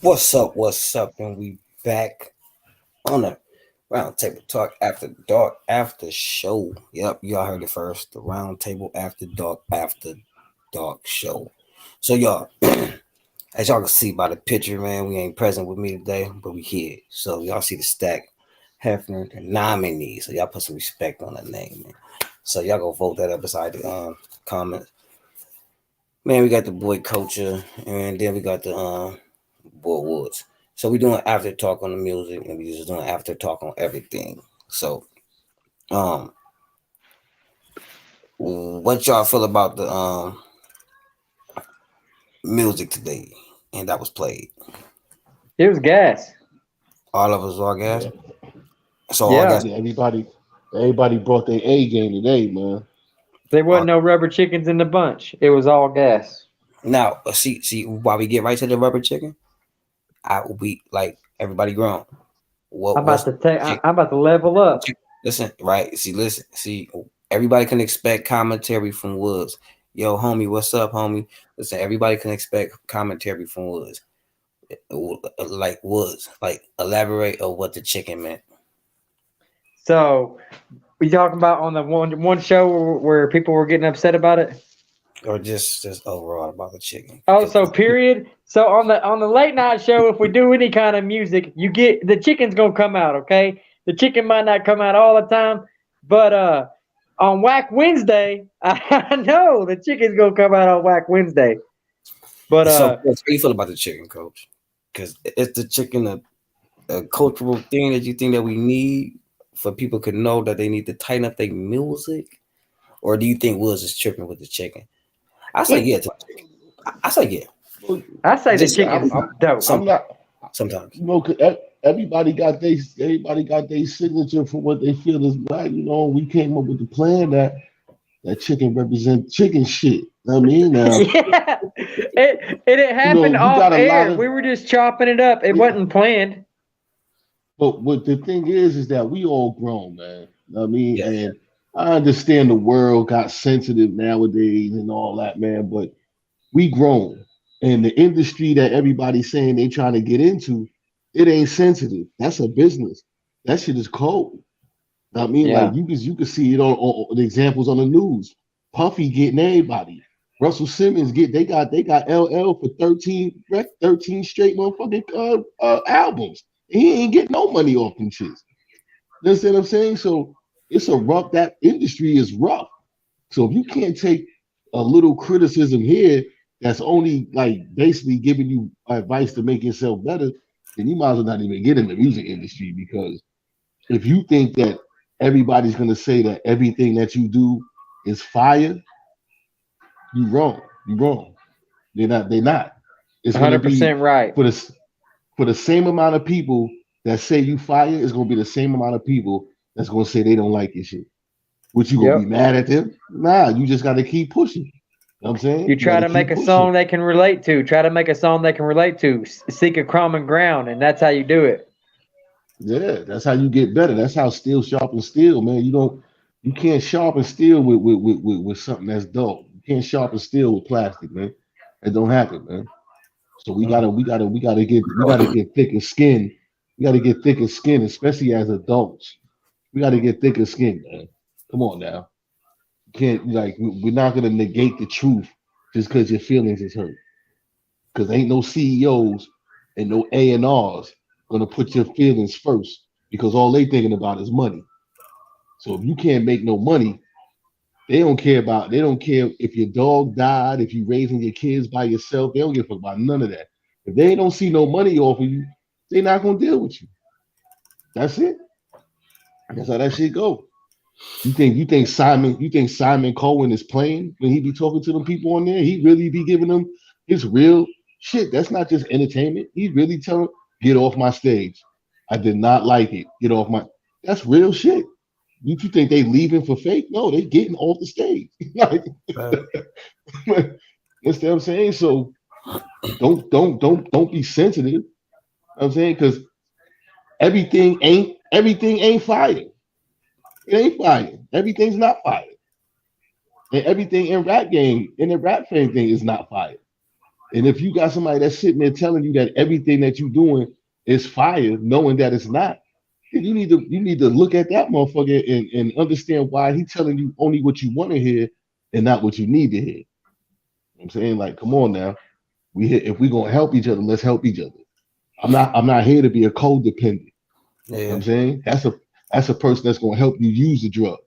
What's up? What's up? And we back on the Roundtable Talk After Dark After Show. Yep, y'all heard it first. The Roundtable After Dark Show. So y'all, as y'all can see by the picture, man, we ain't present with me today, but we here. So y'all see the stack, Hefner, and nominee. So y'all put some respect on that name, man. So y'all go vote that up beside the comments. Man, we got the boy Culture, and then we got the Boy Woods. So we doing after talk on the music, and we just doing after talk on everything. So, um, what y'all feel about the music today, and that was played? It was gas. All of us all gas. Yeah, So all Yeah. gas. yeah. Everybody brought their A game today, man. There All, wasn't no rubber chickens in the bunch. It was all gas. now, see, while we get right to the rubber chicken, I will be like everybody grown. I'm What's about to take. chick- I'm about to level up. listen, right? See. Everybody can expect commentary from Woods. Yo, homie, what's up, homie? Listen, everybody can expect commentary from Woods. Like Woods, like elaborate on what the chicken meant, So we talking about on the one show where people were getting upset about it. or just overall about the chicken. Oh, so period. So on the late night show, if we do any kind of music, you get the chicken's gonna come out. Okay, the chicken might not come out all the time, but on Whack Wednesday, I know the chicken's gonna come out on Whack Wednesday. But So, how do you feel about the chicken, Coach? Because is the chicken a cultural thing that you think that we need for people could know that they need to tighten up their music, or do you think Woods is tripping with the chicken? I say yeah. I say yeah. Well, I say the Just chicken's dope. I'm not. sometimes. 'Cause everybody got their signature for what they feel is black. We came up with the plan that chicken represent chicken shit. I mean, now Yeah, it happened you off got a lot air. of. We were just chopping it up. It wasn't planned. But what the thing is that we all grown, man. I mean, Yeah. and I understand the world got sensitive nowadays and all that, man. But we grown, and the industry that everybody's saying they trying to get into, it ain't sensitive. That's a business. That shit is cold. I mean, like Yeah. you can see it on the examples on the news. Puffy getting everybody. Russell Simmons they got LL for 13 straight motherfucking albums. He ain't getting no money off them shits. You understand what I'm saying? So it's a rough. That industry is rough. So if you can't take a little criticism here, that's only like basically giving you advice to make yourself better, then you might as well not even get in the music industry, because if you think that everybody's gonna say that everything that you do is fire, you wrong. You wrong. They're not. They're not. It's gonna be 100% right. for the same amount of people that say you fire. It's gonna be the same amount of people that's gonna say they don't like your shit. Which you gonna be Yep. mad at them? Nah, you just gotta keep pushing. You know what I'm saying? You You try gotta to make keep a pushing. song they can relate to. Try to make a song they can relate to. Seek a common ground, and that's how you do it. Yeah, that's how you get better. That's how steel sharpens steel, man. You can't sharpen steel with something that's dull. You can't sharpen steel with plastic, man. It don't happen, man. So we gotta get thicker skin. We gotta get thicker skin, especially as adults. We gotta get thicker skin, man. Come on now. You can't like we're not gonna negate the truth just because your feelings is hurt. Because ain't no CEOs and no A&Rs gonna put your feelings first, because all they thinking about is money. So if you can't make no money, they don't care if your dog died, if you raising your kids by yourself. They don't give a fuck about none of that. If they don't see no money off of you, they not gonna deal with you. That's it. That's how that shit go. You think Simon Cohen is playing when he be talking to them people on there? He really be giving them his real shit. That's not just entertainment. He really telling, get off my stage. I did not like it. Get off my. That's real shit. You think they leaving for fake? No, they getting off the stage. Like, Uh, that's what I'm saying. So don't be sensitive. You know what I'm saying, because everything ain't fire. It ain't fire. Everything's not fire. And everything in the rap thing is not fire. And if you got somebody that's sitting there telling you that everything that you're doing is fire, knowing that it's not, then you need to look at that motherfucker and understand why he's telling you only what you want to hear and not what you need to hear. You know what I'm saying, like, come on now. If we're gonna help each other, let's help each other. I'm not here to be a codependent. You know what I'm saying? That's a person that's gonna help you use the drugs.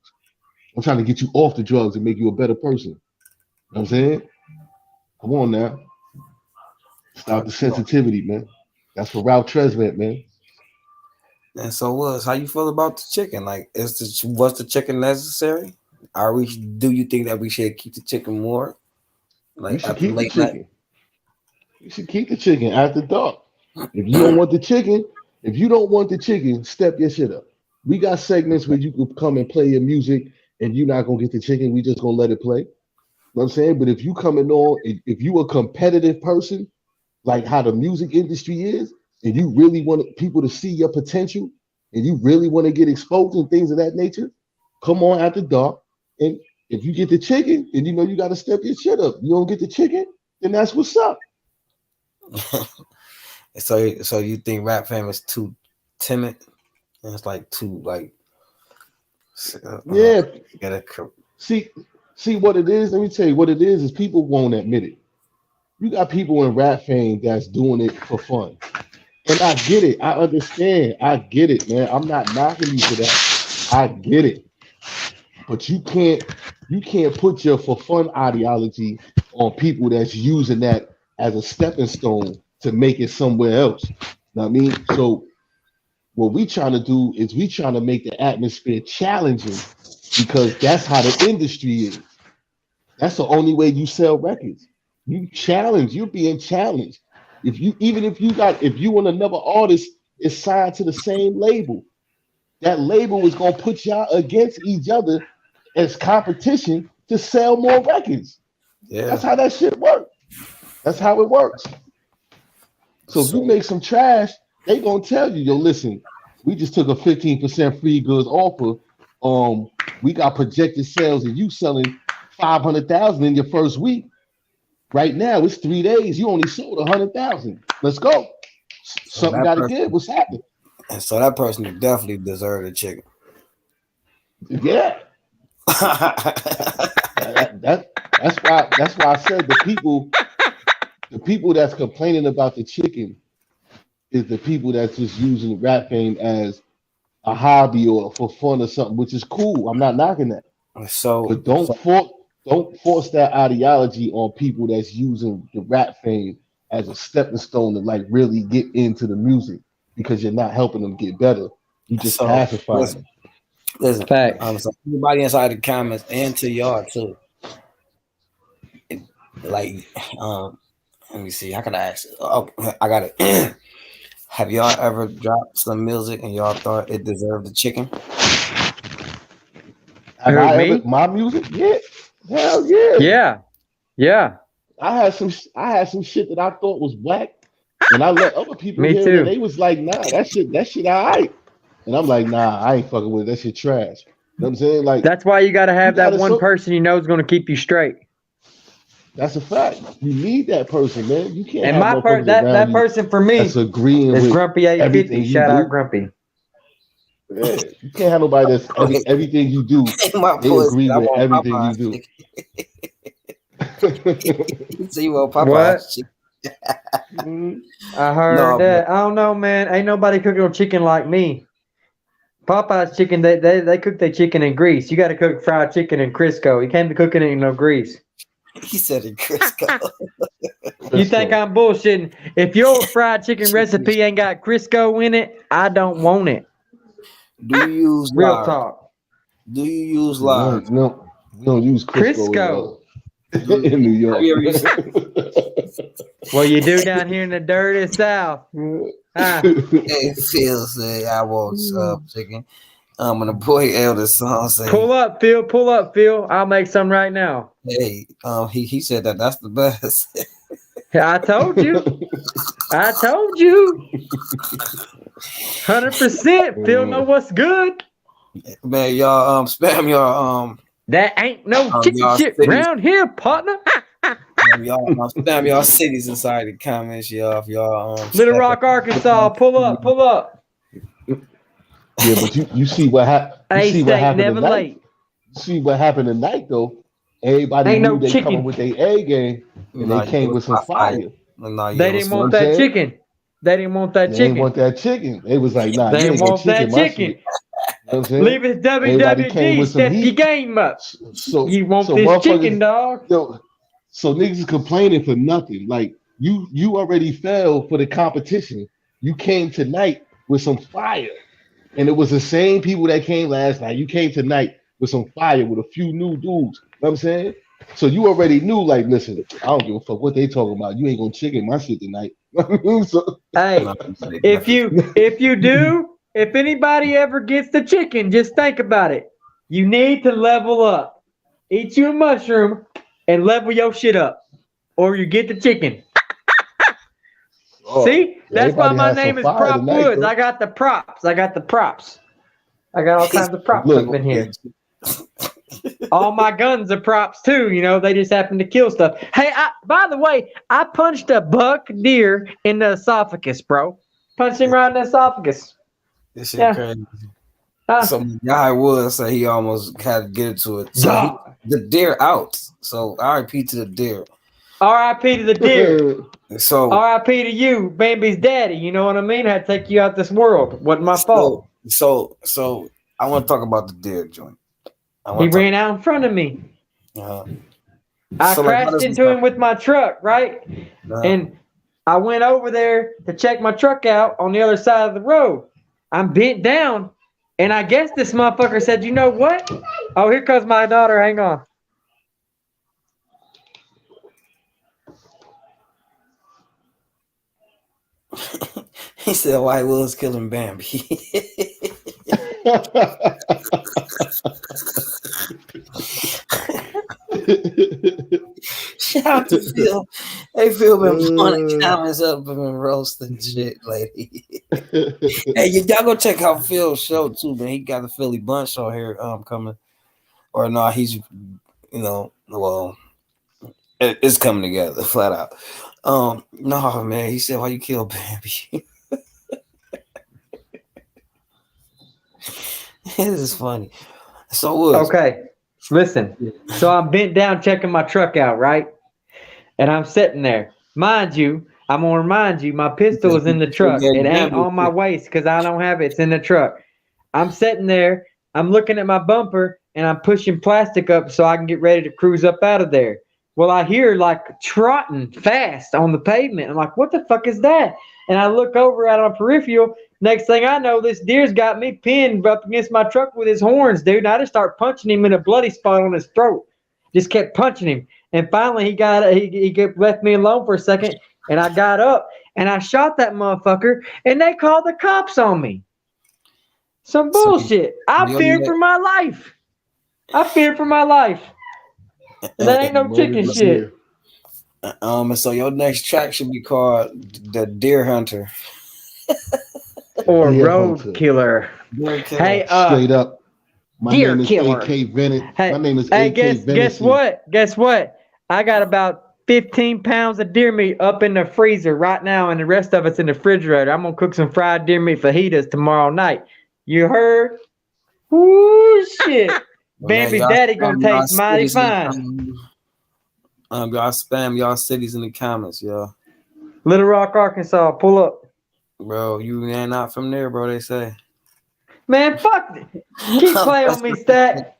I'm trying to get you off the drugs and make you a better person. You know what I'm saying? Come on now. Stop the sensitivity, man. That's for Ralph Tresvant, man. And so, how you feel about the chicken? Like, was the chicken necessary? Do you think that we should keep the chicken more? Like, You should after keep the late night? chicken. You should keep the chicken after dark. If you don't want the chicken, step your shit up. We got segments where you could come and play your music and you're not gonna get the chicken. We just gonna let it play. You know what I'm saying? But if you coming on, if you a competitive person, like how the music industry is, and you really want people to see your potential, and you really want to get exposed and things of that nature, come on after dark. And if you get the chicken, then you know you got to step your shit up. You don't get the chicken, then that's what's up. So you think Rap Fam is too timid? And it's like too like Yeah. Gotta See what it is. Let me tell you what it is people won't admit it. You got people in rap fame that's doing it for fun. And I get it. I understand. I get it, man. I'm not knocking you for that. I get it. But you can't put your for fun ideology on people that's using that as a stepping stone to make it somewhere else. You know what I mean? So what we trying to do is we trying to make the atmosphere challenging because that's how the industry is. That's the only way you sell records. You challenge, you're being challenged. If you and another artist is signed to the same label, that label is gonna put y'all against each other as competition to sell more records. Yeah. That's how that shit works. That's how it works. So if you make some trash, they gonna tell you, yo, listen, we just took a 15% free goods offer. We got projected sales and you selling 500,000 in your first week. Right now, it's 3 days. You only sold 100,000. Let's go. Something got to give. What's happening? And so that person definitely deserved a chicken. Yeah. That's why I said the people that's complaining about the chicken is the people that's just using rap fame as a hobby or for fun or something, which is cool. I'm not knocking that. But don't force that ideology on people that's using the rap fame as a stepping stone to like really get into the music because you're not helping them get better. You just pacify them. Listen, so everybody inside the comments and to y'all too. Like, let me see. How can I ask? Oh, I got it. Have y'all ever dropped some music and y'all thought it deserved the chicken? My music? Yeah. Hell yeah. Yeah. I had some shit that I thought was whack, and I let other people hear it, and they was like, nah, that shit all right. And I'm like, nah, I ain't fucking with it. That shit trash. You know what I'm saying? Like, that's why you gotta have that one person you know is gonna keep you straight. That's a fact. You need that person, man. You can't. And that person for me that's agreeing is with Grumpy 850. Shout out Grumpy. Yeah, you can't have nobody that's everything you do. They agree with everything you do. So you want Popeyes? I heard that. I don't know, man. Ain't nobody cooking no chicken like me. Popeye's chicken, they cook their chicken in grease. You got to cook fried chicken in Crisco. You can't be cooking it in no grease. He said in Crisco. You think I'm bullshitting? If your fried chicken recipe ain't got Crisco in it, I don't want it. Do you use real lard? Talk? Do you use lard? No, we don't use Crisco. In New York. Well, you do down here in the dirty South. Hey, Phil said, I want some chicken. And the boy Elder's son said, Pull up, Phil. I'll make some right now. Hey, he said that's the best. I told you. 100%. Phil know what's good. Man, y'all spam your that ain't no chicken shit around here, partner. Spam y'all cities inside the comments, y'all. If y'all Little Rock, Arkansas, pull up. Yeah, but you see what happened. You see what A-State, happened never tonight. late. You see what happened tonight though. Everybody Ain't knew no they chicken. coming with their A game, and they came with some fire. They didn't want that chicken. They didn't want that They chicken. didn't want that chicken. They was like, nah, They you didn't ain't gonna want that chicken my chicken. shit. You know what I'm saying? Leave it Everybody came WWD. with some Step your heat. game up. So You want so this motherfuckers- chicken, dog? Yo, so niggas is complaining for nothing. Like you already fell for the competition. You came tonight with some fire. And it was the same people that came last night. You came tonight with some fire with a few new dudes. You know what I'm saying? So you already knew, like, listen, I don't give a fuck what they talking about. You ain't gonna chicken my shit tonight. So, Hey, if anybody ever gets the chicken, just think about it. You need to level up. Eat you a mushroom and level your shit up, or you get the chicken. oh, See, that's why everybody my had some name is fire Prop tonight, Woods. though. I got the props. I got all kinds of props Look, up in here. All my guns are props too. You know, they just happen to kill stuff. Hey, by the way, I punched a buck deer in the esophagus, bro. Punched him right in the esophagus. This shit Yeah. crazy. So my guy was say he almost had to get into it. So the deer out. So RIP to the deer. R.I.P. to the deer. So R.I.P. to you, Bambi's daddy. You know what I mean? I had to take you out this world. Wasn't my fault. So I want to talk about the deer joint. He ran out in front of me. I crashed into him with my truck, right? And I went over there to check my truck out on the other side of the road. I'm bent down, and I guess this motherfucker said, you know what? Oh, here comes my daughter. Hang on. He said White Willis killing Bambi. Shout out to Phil. Hey, Phil been pulling comments up and been roasting shit, lady. Hey, y'all go check out Phil's show too, man. He got the Philly Bunch show here coming. Or no, he's well, it's coming together flat out. No, man, he said, why you kill Bambi? This is funny. So okay, listen. So I'm bent down checking my truck out, right? And I'm sitting there. Mind you, I'm gonna remind you, my pistol is in the truck. It ain't on my waist because I don't have it. It's in the truck. I'm sitting there. I'm looking at my bumper and I'm pushing plastic up so I can get ready to cruise up out of there. Well, I hear like trotting fast on the pavement. I'm like, what the fuck is that? And I look over at my peripheral. Next thing I know, this deer's got me pinned up against my truck with his horns, dude. And I just start punching him in a bloody spot on his throat. Just kept punching him. And finally, he left me alone for a second. And I got up and I shot that motherfucker. And they called the cops on me. Some bullshit. I feared for my life. And that ain't no chicken shit. And so your next track should be called The Deer Hunter. Or Road Killer. Hey, straight up. My Deer name is Killer. AK Bennett. Hey, My name is hey, AK guess Bennett. Guess what? I got about 15 pounds of deer meat up in the freezer right now, and the rest of it's in the refrigerator. I'm gonna cook some fried deer meat fajitas tomorrow night. You heard? Woo shit. Bambi's daddy gonna taste mighty fine. Y'all spam y'all cities in the comments, y'all. Little Rock, Arkansas, pull up. Bro, you ain't not from there, bro, they say. Man, fuck it. Keep playing with me, Stat.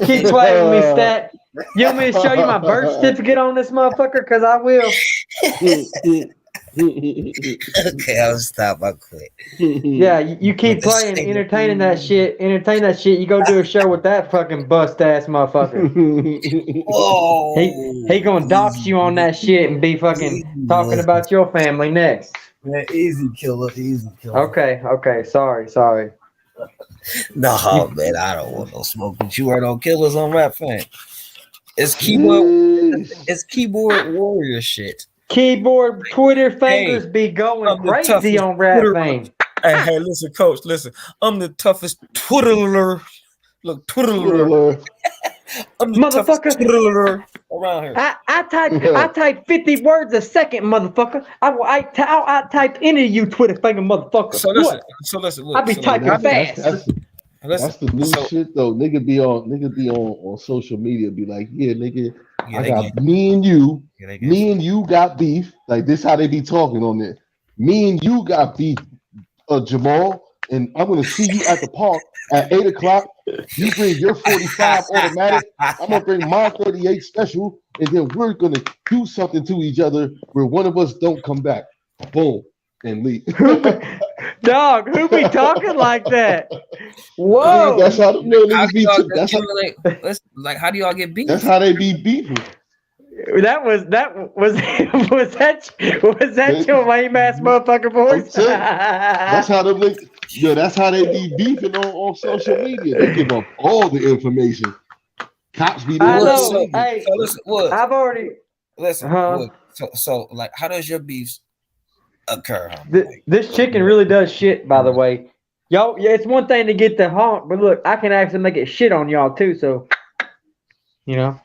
Keep playing with me, Stat. You want me to show you my birth certificate on this motherfucker? Because I will. Okay, I'll stop. I'll quit. Yeah, you keep playing, entertain that shit. You go do a show with that fucking bust ass motherfucker. Oh, he gonna dox you on that shit and be fucking talking about your family next. Man, easy killer. Okay. Sorry. No, man, I don't want no smoke. But you heard on Killers on Rap Fan. It's keyboard warrior shit. Keyboard Twitter fingers be going crazy on Rap Fame. Hey, listen, coach, listen. I'm the toughest Twitterer. Look, Twitterer. I'm the toughest Motherfucker. Twitterer around here. I type 50 words a second, motherfucker. I'll type any of you Twitter finger motherfucker. So listen. Look, I be so typing like, fast. That's the new shit though. Nigga be on social media, be like, yeah, nigga, I got me and you got beef. Like this how they be talking on there. Me and you got beef, Jamal, and I'm gonna see you at the park at 8 o'clock. You bring your 45 automatic, I'm gonna bring my 38 special, and then we're gonna do something to each other where one of us don't come back. Boom. And leave. Dog, who be talking like that? Whoa. That's how the real niggas be. How do y'all get beef? That's how they be beefing. Was that your lame ass motherfucker voice? That's how that's how they be beefing on social media. They give up all the information. Cops be there. I know. So listen, Woods. I've already listen. Woods. So like, how does your beef occur? This chicken really does shit, by the way. Y'all, yeah, it's one thing to get the honk, but look, I can actually make it shit on y'all too. So, you know.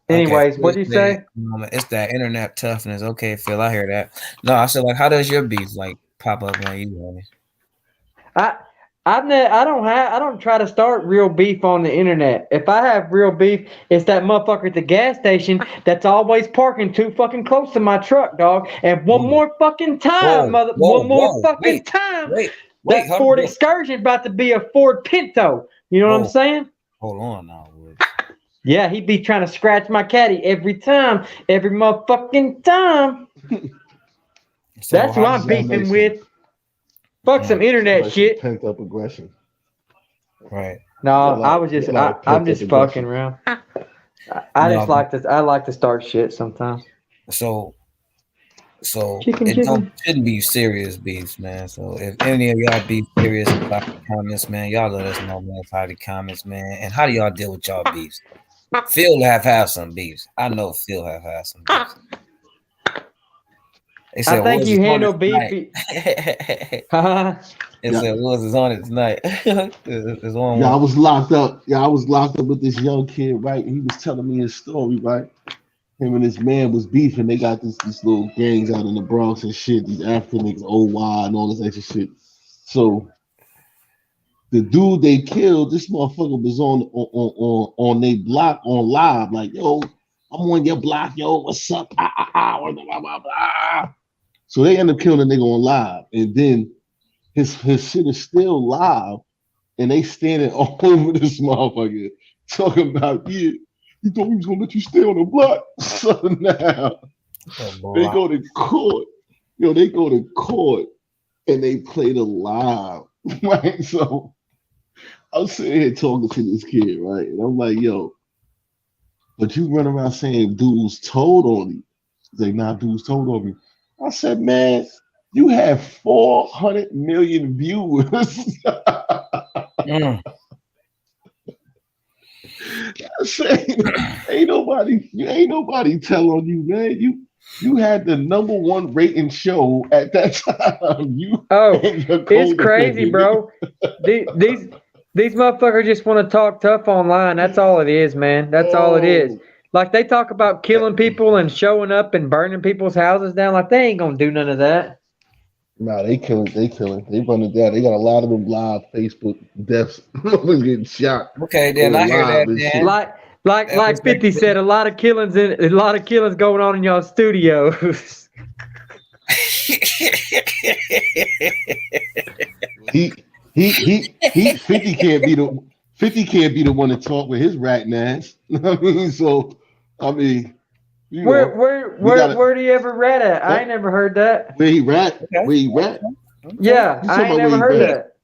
Anyways, what do you say? It's that internet toughness. Okay, Phil, I hear that. No, I said, like, how does your beef like pop up on you? I don't try to start real beef on the internet. If I have real beef, it's that motherfucker at the gas station that's always parking too fucking close to my truck, dog. And one more fucking time, that Ford Excursion about to be a Ford Pinto. You know what I'm saying? Hold on now. Yeah, he be trying to scratch my caddy every motherfucking time. That's who I'm beefing with. Fuck some internet shit. Pent up aggression. Right. No, I'm just fucking around. I like to start shit sometimes. So shouldn't be serious beefs, man. So if any of y'all be serious about the comments, man, y'all let us know, man, about the comments, man. And how do y'all deal with y'all beefs? Phil have some beefs. I know Phil have some beefs. I think you handle beef. It said Woods is on it tonight. It's on. Yeah, I was locked up. Yeah, I was locked up with this young kid, right? He was telling me his story, right? Him and his man was beefing. They got these little gangs out in the Bronx and shit. These African niggas, OY and all this extra shit. So the dude they killed, this motherfucker was on their block on live, like, yo, I'm on your block, yo, what's up? Blah, blah, blah. So they end up killing the nigga on live, and then his shit is still live, and they standing all over this motherfucker talking about, yeah, he thought he was gonna let you stay on the block. So now they go to court. Yo, they go to court and they play the live. Right? So I'm sitting here talking to this kid, right? And I'm like, yo, but you run around saying dudes told on you. He's like, nah, dudes told on me. I said, man, you have 400 million viewers. I said, ain't nobody tell on you, man. You had the #1 rating show at that time. It's crazy, bro. These motherfuckers just want to talk tough online. That's all it is, man. That's all it is. Like, they talk about killing people and showing up and burning people's houses down. Like, they ain't gonna do none of that. Nah, they killing. They run it down. They got a lot of them live Facebook deaths. Getting shot. Okay, then I hear that. Dan. Like 50 said, a lot of killings going on in y'all studios. he 50 can't be the one to talk with his ratting ass. I mean, so I mean, where do you ever rat at? I ain't never heard that. Where he rat? Okay. Where he rat? Yeah, I ain't never heard that.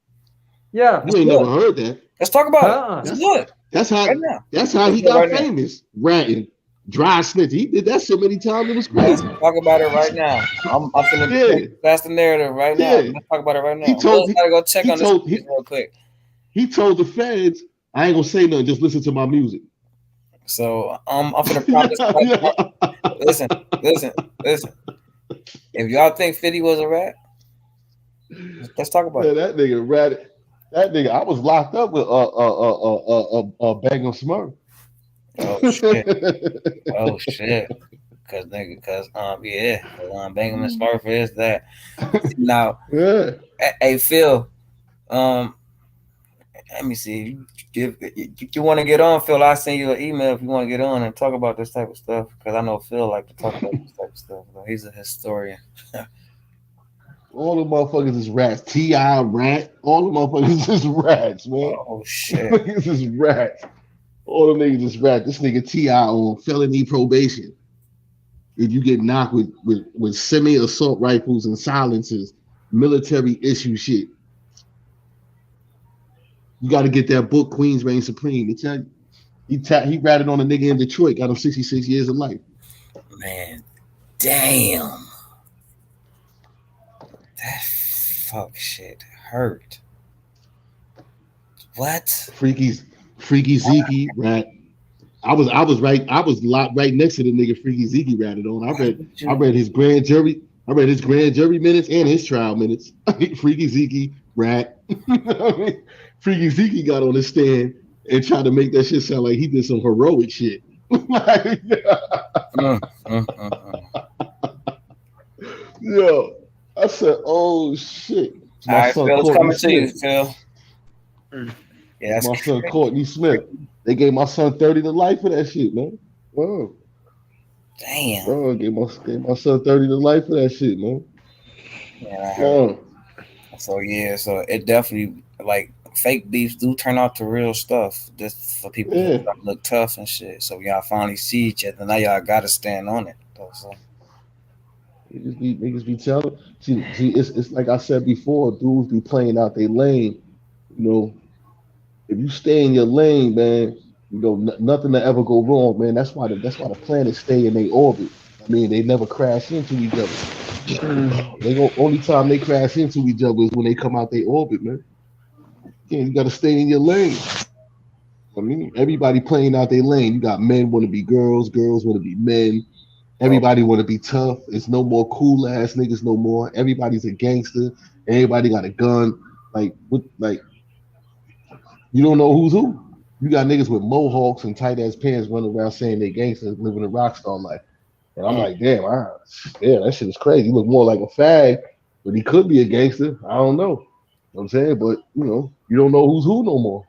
Yeah, you ain't never heard that. Let's talk about it. That's good. That's how he got famous. Ratting, dry snitch. He did that so many times. It was crazy. Let's talk about it right now. I'm finna that's the narrative right now. Let's talk about it right now. Gotta go check on this real quick. He told the feds, I ain't gonna say nothing, just listen to my music. So I'm finna promise. Listen. If y'all think 50 was a rat, let's talk about it. That nigga ratted. That nigga, I was locked up with Bangum Smurf. Oh shit. Oh shit. Cause yeah, Benjamin Smurf is that. Now, Yeah. hey Phil, um, let me see. If you want to get on, Phil, I'll send you an email if you want to get on and talk about this type of stuff. Because I know Phil like to talk about this type of stuff. He's a historian. All the motherfuckers is rats. T.I. rat. All the motherfuckers is rats, man. Oh shit. Niggas is rats. All the niggas is rats. This nigga T.I. on felony probation. If you get knocked with semi-assault rifles and silencers, military issue shit. You got to get that book, Queens Reign Supreme. He ratted on a nigga in Detroit, got him 66 years of life. Man, damn. That fuck shit hurt. What? Freaky Zeke rat. I was locked right next to the nigga Freaky Zeke ratted on. I read his grand jury minutes and his trial minutes. Freaky Zeke rat. Freaky Zeke got on the stand and tried to make that shit sound like he did some heroic shit. Yo, I said, oh shit. All right, Phil, it's coming to you, Phil. Yeah, that's my son Courtney Smith. They gave my son 30 to life for that shit, man. Whoa. Damn. Bro, gave my son 30 to life for that shit, man. Yeah. So it definitely like fake beefs do turn out to real stuff just for people who look tough and shit. So y'all finally see each other. Now y'all gotta stand on it. So. Niggas be telling. See, it's like I said before, dudes be playing out their lane. You know, if you stay in your lane, man, you know nothing to ever go wrong, man. That's why the planets stay in their orbit. I mean, they never crash into each other. Only time they crash into each other is when they come out their orbit, man. Yeah, you gotta stay in your lane. I mean, everybody playing out their lane. You got men want to be girls, girls want to be men. Everybody want to be tough. It's no more cool ass niggas no more. Everybody's a gangster. Everybody got a gun. Like you don't know who's who. You got niggas with mohawks and tight ass pants running around saying they gangsters living a rock star life. And I'm like, damn, that shit is crazy. He look more like a fag, but he could be a gangster. I don't know. You know what I'm saying? But you know, you don't know who's who no more.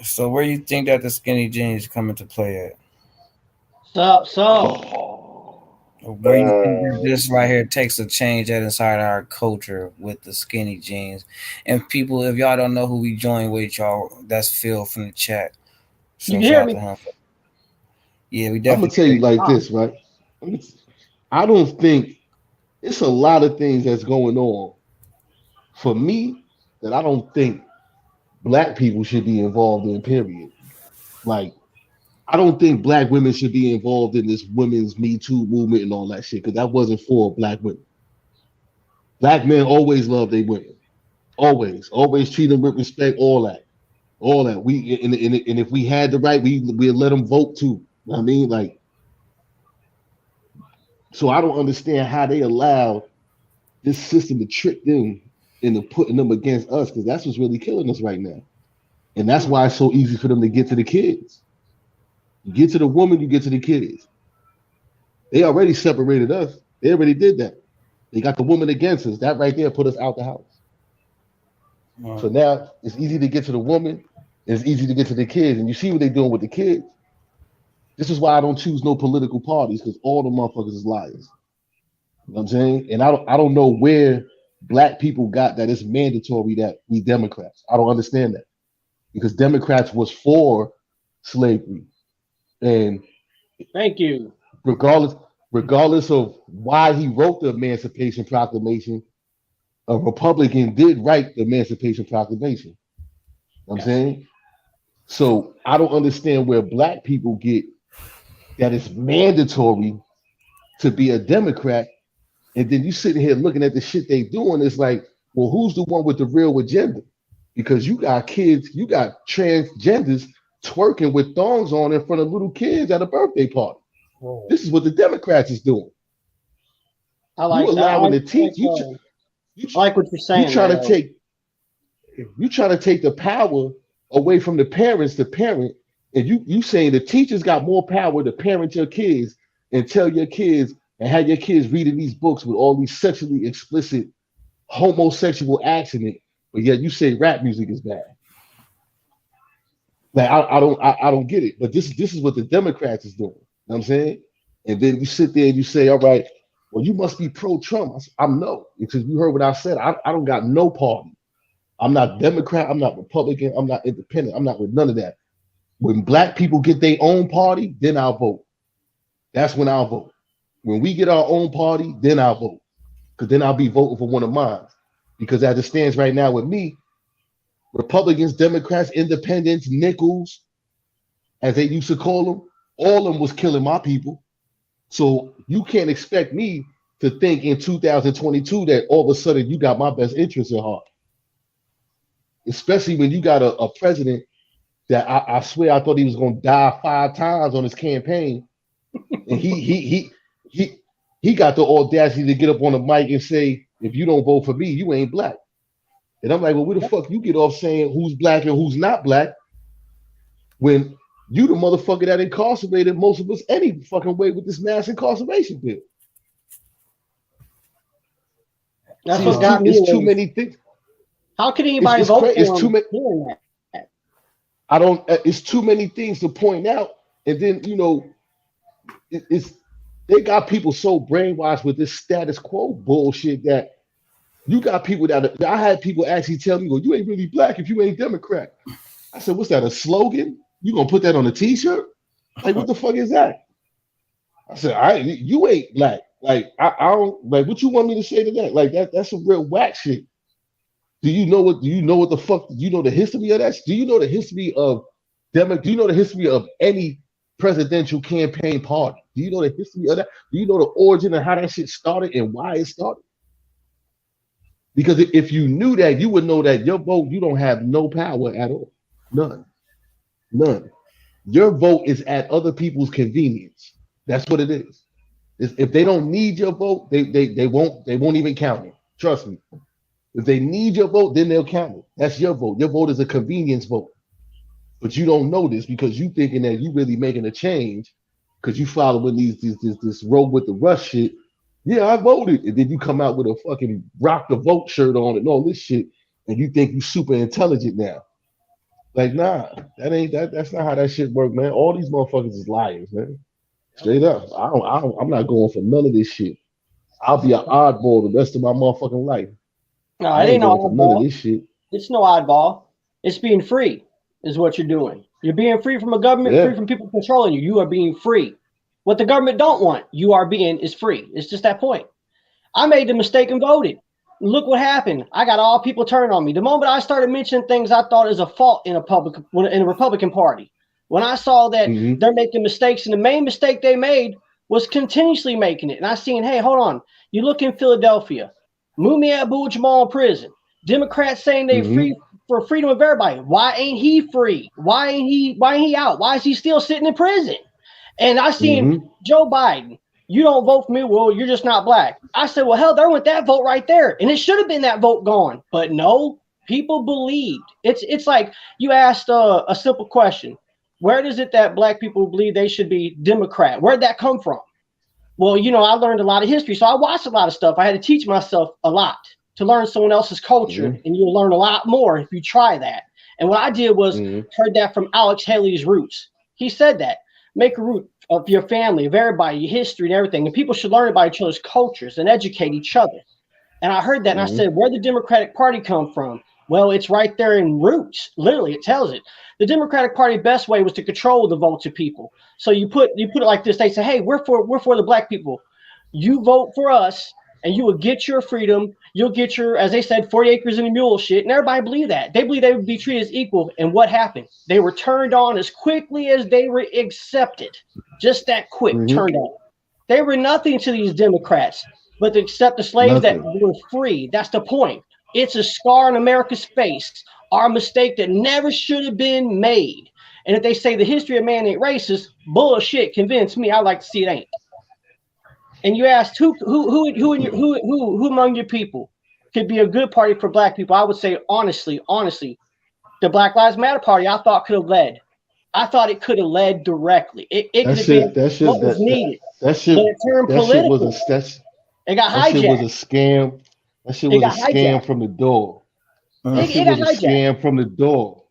So where you think that the skinny jeans come into play at? Where you think that this right here takes a change that inside our culture with the skinny jeans? And people, if y'all don't know who we join with, y'all, that's Phil from the chat. So you hear me? Yeah, we definitely. I'm gonna tell you like this, right? I don't think it's a lot of things that's going on for me that I don't think black people should be involved in, period. Like, I don't think black women should be involved in this women's Me Too movement and all that shit, because that wasn't for black women. Black men always love their women. Always treat them with respect, all that. We and if we had the right, we'd let them vote too. You know what I mean? Like, so I don't understand how they allow this system to trick them into putting them against us, because that's what's really killing us right now. And that's why it's so easy for them to get to the kids. You get to the woman, you get to the kids. They already separated us. They already did that. They got the woman against us. That right there put us out the house. Wow. So now it's easy to get to the woman. It's easy to get to the kids. And you see what they're doing with the kids. This is why I don't choose no political parties, because all the motherfuckers is liars. You know what I'm saying? And I don't know where black people got that it's mandatory that we Democrats. I don't understand that. Because Democrats was for slavery. And thank you. Regardless of why he wrote the Emancipation Proclamation, a Republican did write the Emancipation Proclamation. You know what I'm saying? So I don't understand where black people get that it's mandatory to be a Democrat. And then you sitting here looking at the shit they doing. It's like, well, who's the one with the real agenda? Because you got kids, you got transgenders twerking with thongs on in front of little kids at a birthday party. Whoa. This is what the Democrats is doing. I like you allowing that. I like what you're saying. You trying to take the power away from the parents to parent And you saying the teachers got more power to parent your kids and tell your kids and have your kids reading these books with all these sexually explicit homosexual acts in it, but yet you say rap music is bad. Like I don't get it. But this is what the Democrats is doing. You know what I'm saying? And then you sit there and you say, all right, well, you must be pro-Trump. I'm no, because you heard what I said. I don't got no party. I'm not Democrat, I'm not Republican, I'm not independent, I'm not with none of that. When black people get their own party, then I'll vote. That's when I'll vote. When we get our own party, then I'll vote. Because then I'll be voting for one of mine. Because as it stands right now with me, Republicans, Democrats, independents, nickels, as they used to call them, all of them was killing my people. So you can't expect me to think in 2022 that all of a sudden you got my best interests at heart. Especially when you got a president that I swear I thought he was gonna die 5 times on his campaign. And he got the audacity to get up on the mic and say, if you don't vote for me, you ain't black. And I'm like, well, where the fuck you get off saying who's black and who's not black when you the motherfucker that incarcerated most of us any fucking way with this mass incarceration bill? That's See, what got me. It's too many things. How can anybody vote for it's too many. doing that? I don't. It's too many things to point out, and then it's they got people so brainwashed with this status quo bullshit that you got people that I had people actually tell me, "Well, you ain't really black if you ain't Democrat." I said, "What's that? A slogan? You gonna put that on a T-shirt? Like, what the fuck is that?" I said, you ain't black. Like, I don't like. What you want me to say to that? Like that's some real whack shit. Do you know what the fuck? Do you know the history of that? Do you know the history of Do you know the history of any presidential campaign party? Do you know the history of that? Do you know the origin of how that shit started and why it started? Because if you knew that, you would know that your vote, you don't have no power at all. None. Your vote is at other people's convenience. That's what it is. If they don't need your vote, they won't even count it. Trust me. If they need your vote, then they'll count it. That's your vote. Your vote is a convenience vote. But you don't know this because you thinking that you really making a change because you following this road with the rush shit. Yeah, I voted. And then you come out with a fucking rock the vote shirt on and all this shit, and you think you super intelligent now. Like, nah, that's not how that shit work, man. All these motherfuckers is liars, man. Straight up. I'm not going for none of this shit. I'll be an oddball the rest of my motherfucking life. No, it ain't no oddball. None of this shit. It's no oddball. It's being free is what you're doing. You're being free from a government, free from people controlling you. You are being free. What the government don't want, you are being is free. It's just that point. I made the mistake and voted. Look what happened. I got all people turning on me. The moment I started mentioning things I thought is a fault in a Republican Party, when I saw that they're making mistakes, and the main mistake they made was continuously making it. And I seen, hey, hold on. You look in Philadelphia, Mumia Abu-Jamal in prison. Democrats saying they free for freedom of everybody. Why ain't he free? Why ain't he out? Why is he still sitting in prison? And I seen Joe Biden. You don't vote for me. Well, you're just not black. I said, well, hell, there went that vote right there. And it should have been that vote gone. But no, people believed. It's like you asked a simple question. Where is it that black people believe they should be Democrat? Where'd that come from? Well, I learned a lot of history. So I watched a lot of stuff. I had to teach myself a lot to learn someone else's culture. And you'll learn a lot more if you try that. And what I did was heard that from Alex Haley's Roots. He said that. Make a root of your family, of everybody, your history and everything. And people should learn about each other's cultures and educate each other. And I heard that and I said, where'd the Democratic Party come from? Well, it's right there in Roots. Literally, it tells it. The Democratic Party best way was to control the votes of people. So you put it like this. They say, hey, we're for the black people. You vote for us and you will get your freedom. You'll get your, as they said, 40 acres and a mule shit. And everybody believed that. They believed they would be treated as equal. And what happened? They were turned on as quickly as they were accepted. Just that quick, turned on. They were nothing to these Democrats, but to accept the slaves that were free. That's the point. It's a scar on America's face. Our mistake that never should have been made. And if they say the history of man ain't racist, bullshit, convince me. I like to see it ain't. And you asked who among your people could be a good party for black people? I would say honestly, the Black Lives Matter Party I thought could have led. I thought it could have led directly. It could That have shit, been that shit, what was needed. that shit, But it turned that shit was political. It got that shit was hijacked. a scam. That shit It was a got scam hijacked. from the door. That It shit got was a hijacked. scam from the door.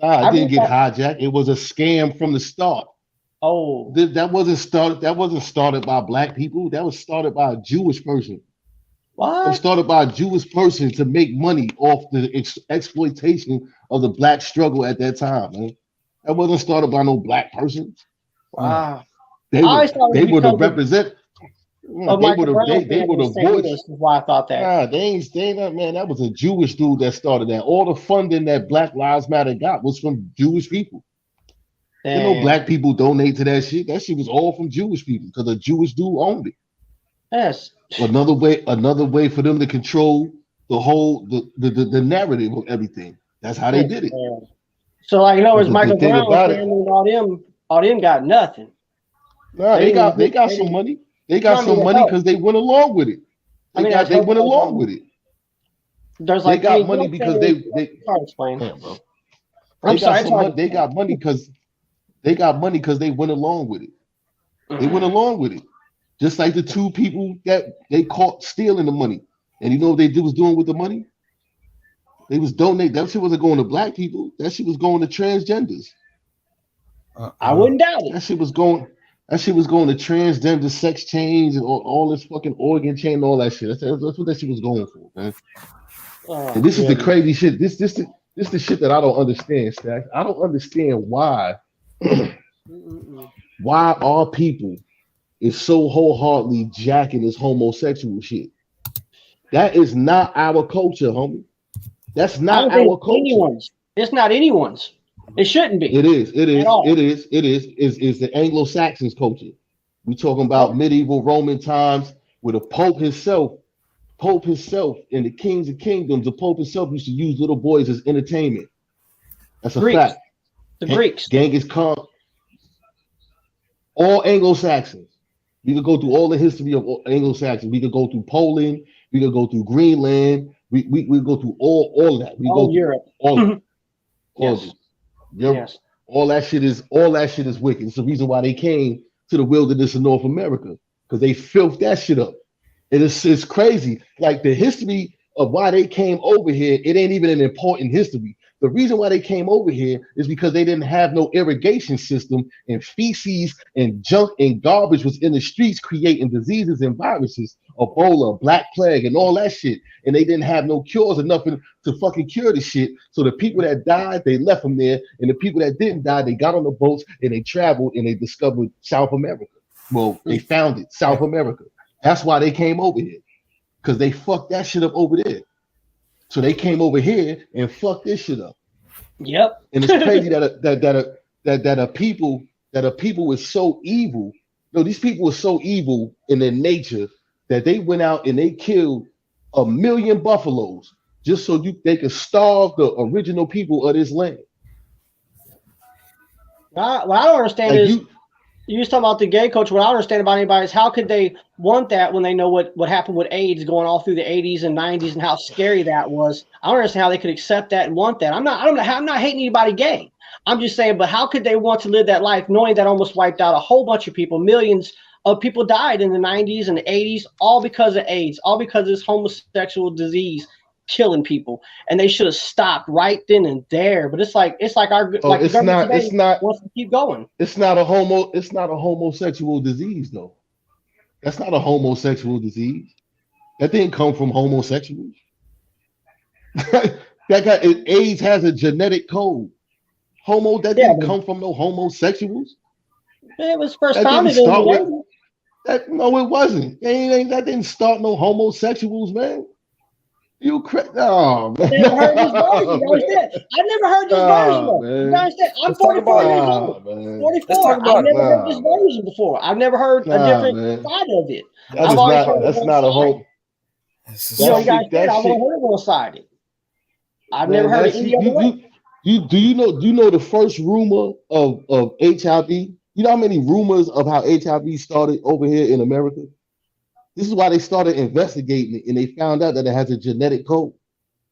Nah, I it didn't really get thought, hijacked. It was a scam from the start. oh, That wasn't started. That wasn't started by black people. That was started by a Jewish person. It was what? started by a Jewish person to make money off the exploitation of the black struggle at that time, man. That wasn't started by no black person. Wow. They I were always thought it they was were the because represent. of They Michael were the Brown they family were in the St. Louis. voice. Is why I thought that. Nah, they ain't man. That was a Jewish dude that started that. All the funding that Black Lives Matter got was from Jewish people. You know, Damn. black people donate to that shit. That shit was all from Jewish people because a Jewish dude owned it. Yes. Another way for them to control the whole the narrative of everything. That's how they did it. Yeah. So, like, in other words, The Michael thing Brown about family it, and all them got nothing. nah, They they got didn't- some money. They got I mean, some it money helped. because they went along with it. I mean, They went along with it. There's They like got money because they Sorry, explain. damn, bro. I'm They sorry. got some money. They got money because they went along with it. They went along with it. Just like the two people that they caught stealing the money. And you know what they was doing with the money? They was donating. That shit wasn't going to black people. That shit was going to transgenders. I wouldn't doubt it. That shit was going to transgender sex change and all this fucking organ chain and all that shit. That's what that shit was going for, man. And this is the crazy shit. This the shit that I don't understand, Stack. I don't understand why our people is so wholeheartedly jacking this homosexual shit. That is not our culture, homie. That's not our culture. Anyone's. It's not anyone's. It shouldn't be. It is. At all. It's the Anglo-Saxons culture. We talking about medieval Roman times where the Pope himself and the kings and kingdoms, the Pope himself used to use little boys as entertainment. That's a Greeks. fact. The Greeks. Genghis Khan. All Anglo-Saxons. We could go through all the history of Anglo-Saxons. We could go through Poland. We could go through Greenland. We go through all that. We All go Europe. all Yes. of it. Europe. Yes. All that shit is wicked. It's the reason why they came to the wilderness of North America, because they filthed that shit up. And it's crazy. Like the history of why they came over here, it ain't even an important history. The reason why they came over here is because they didn't have no irrigation system, and feces and junk and garbage was in the streets creating diseases and viruses, Ebola, Black Plague, and all that shit. And they didn't have no cures or nothing to fucking cure the shit. So the people that died, they left them there. And the people that didn't die, they got on the boats and they traveled and they discovered South America. Well, they founded South America. That's why they came over here, because they fucked that shit up over there. So they came over here and fucked this shit up. Yep. And it's crazy that a people is so evil. No, these people are so evil in their nature that they went out and they killed 1 million buffaloes just so they could starve the original people of this land. What I don't understand Like is you was talking about the gay culture. What I don't understand about anybody is how could they want that when they know what happened with AIDS going all through the 80s and 90s and how scary that was. I don't understand how they could accept that and want that. I'm not hating anybody gay. I'm just saying, but how could they want to live that life knowing that almost wiped out a whole bunch of people? Millions of people died in the 90s and the 80s, all because of AIDS, all because of this homosexual disease killing people, and they should have stopped right then and there. But it's like our it's not wants to keep going. It's not a homosexual disease though. That's not a homosexual disease. That didn't come from homosexuals. AIDS has a genetic code. That didn't come from no homosexuals. It was first That founded didn't in start the with, that. No, it wasn't. That didn't start no homosexuals, man. You crazy? Oh man! I never heard this version. You understand? I never heard this version. You understand? I'm 44 years old. 44. I've never heard this version before. I've never heard a different side of it. That's not a whole. You know, you guys said I won't heard one-sided. I've never heard it any other way. Do you know the first rumor of HIV? You know how many rumors of how HIV started over here in America? This is why they started investigating it, and they found out that it has a genetic code.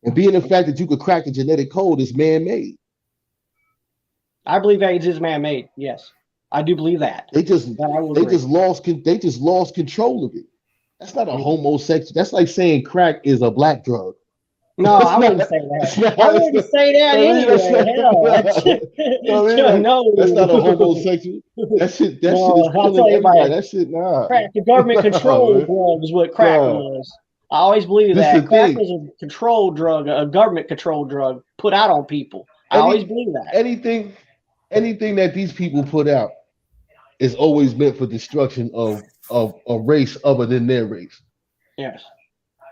And being the fact that you could crack the genetic code is man-made. I believe AIDS is man-made. Yes, I do believe that. They just That I will they agree. just lost control of it. That's not a homosexual. That's like saying crack is a black drug. No, That's I wouldn't not- say that's that. not- I wouldn't say that I mean, that's anyway. not- Hell, I mean, no. That's not a homosexual. That shit No, is I'll killing tell you about everybody. it. That shit, nah. Crack, the government Nah, controlled man. drug is what crack Nah. was. I always believe This that. the Crack thing. was a controlled drug, a government controlled drug put out on people. I Any- always believe that. Anything that these people put out is always meant for destruction of a race other than their race. Yes.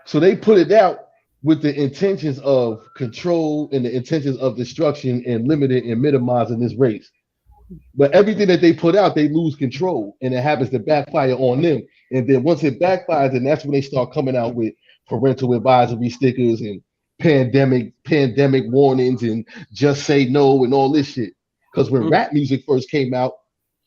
So they put it out with the intentions of control and the intentions of destruction and limiting and minimizing this race. But everything that they put out, they lose control, and it happens to backfire on them. And then once it backfires, then that's when they start coming out with parental advisory stickers and pandemic warnings and just say no and all this shit. Because when rap music first came out,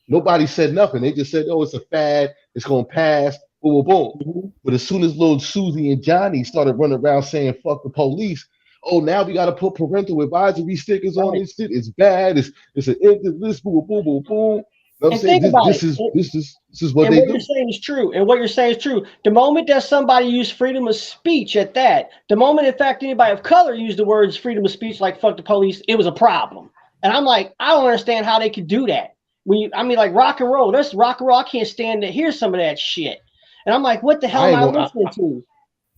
nobody said nothing. They just said, "Oh, it's a fad. It's gonna pass." Boom, boom, boom. But as soon as little Susie and Johnny started running around saying "fuck the police," oh, now we got to put parental advisory stickers on this shit. It's bad. It's an endless list. Boom, boom, boom, boom. I'm And saying think about this it. is what And they what do. you're saying is true. And what you're saying is true. The moment that somebody used freedom of speech at that, the moment, in fact, anybody of color used the words freedom of speech like "fuck the police," it was a problem. And I'm like, I don't understand how they could do that. Like rock and roll. That's rock and roll. I can't stand to hear some of that shit. And I'm like, what the hell am I listening to?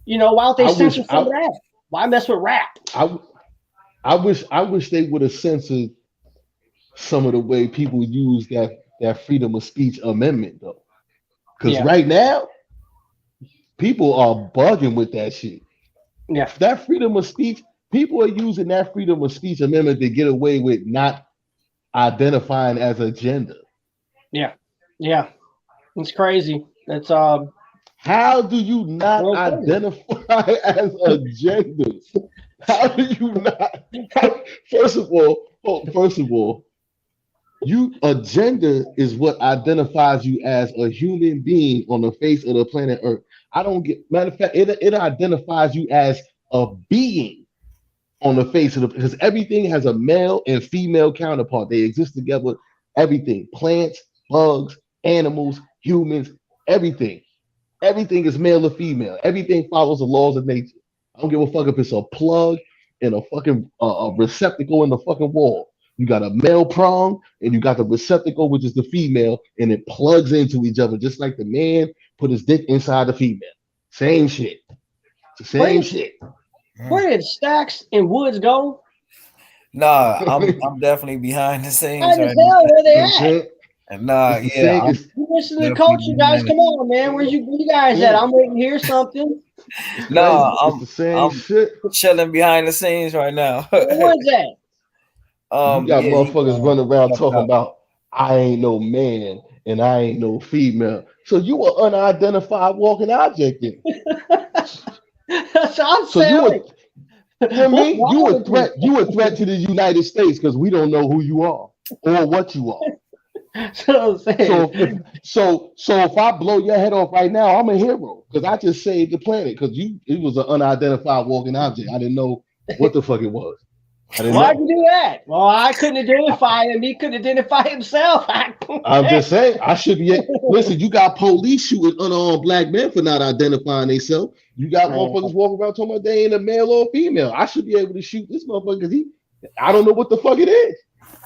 Why don't they censor some of that? Why mess with rap? I wish they would have censored some of the way people use that freedom of speech amendment though. Because right now, people are bugging with that shit. Yeah. That freedom of speech, people are using that freedom of speech amendment to get away with not identifying as a gender. Yeah. It's crazy. It's How do you not identify as a gender? How do you not? First of all, a gender is what identifies you as a human being on the face of the planet Earth. Matter of fact, it identifies you as a being on the face of because everything has a male and female counterpart. They exist together. Everything, plants, bugs, animals, humans, everything. Everything is male or female. Everything follows the laws of nature. I don't give a fuck if it's a plug and a fucking a receptacle in the fucking wall. You got a male prong and you got the receptacle, which is the female, and it plugs into each other, just like the man put his dick inside the female. Same shit. Same shit. Where did Stacks and Woods go? Nah, I'm definitely behind the scenes. How the hell where they at? And nah, It's the yeah. You listen to the coach, you guys. Come on, man. Where you guys at? I'm waiting to hear something. No, it's the same shit. Chilling behind the scenes right now. Where's that? You got motherfuckers running around talking about I ain't no man and I ain't no female. So you an unidentified walking object then. That's what I'm saying. You a threat. You a threat to the United States because we don't know who you are or what you are. So if I blow your head off right now, I'm a hero because I just saved the planet because it was an unidentified walking object. I didn't know what the fuck it was. Why'd you do that? Well, I couldn't identify him. He couldn't identify himself. I'm just saying, I should be. Listen, you got police shooting unarmed black men for not identifying themselves. You got motherfuckers walking around talking about they ain't a male or a female. I should be able to shoot this motherfucker because I don't know what the fuck it is.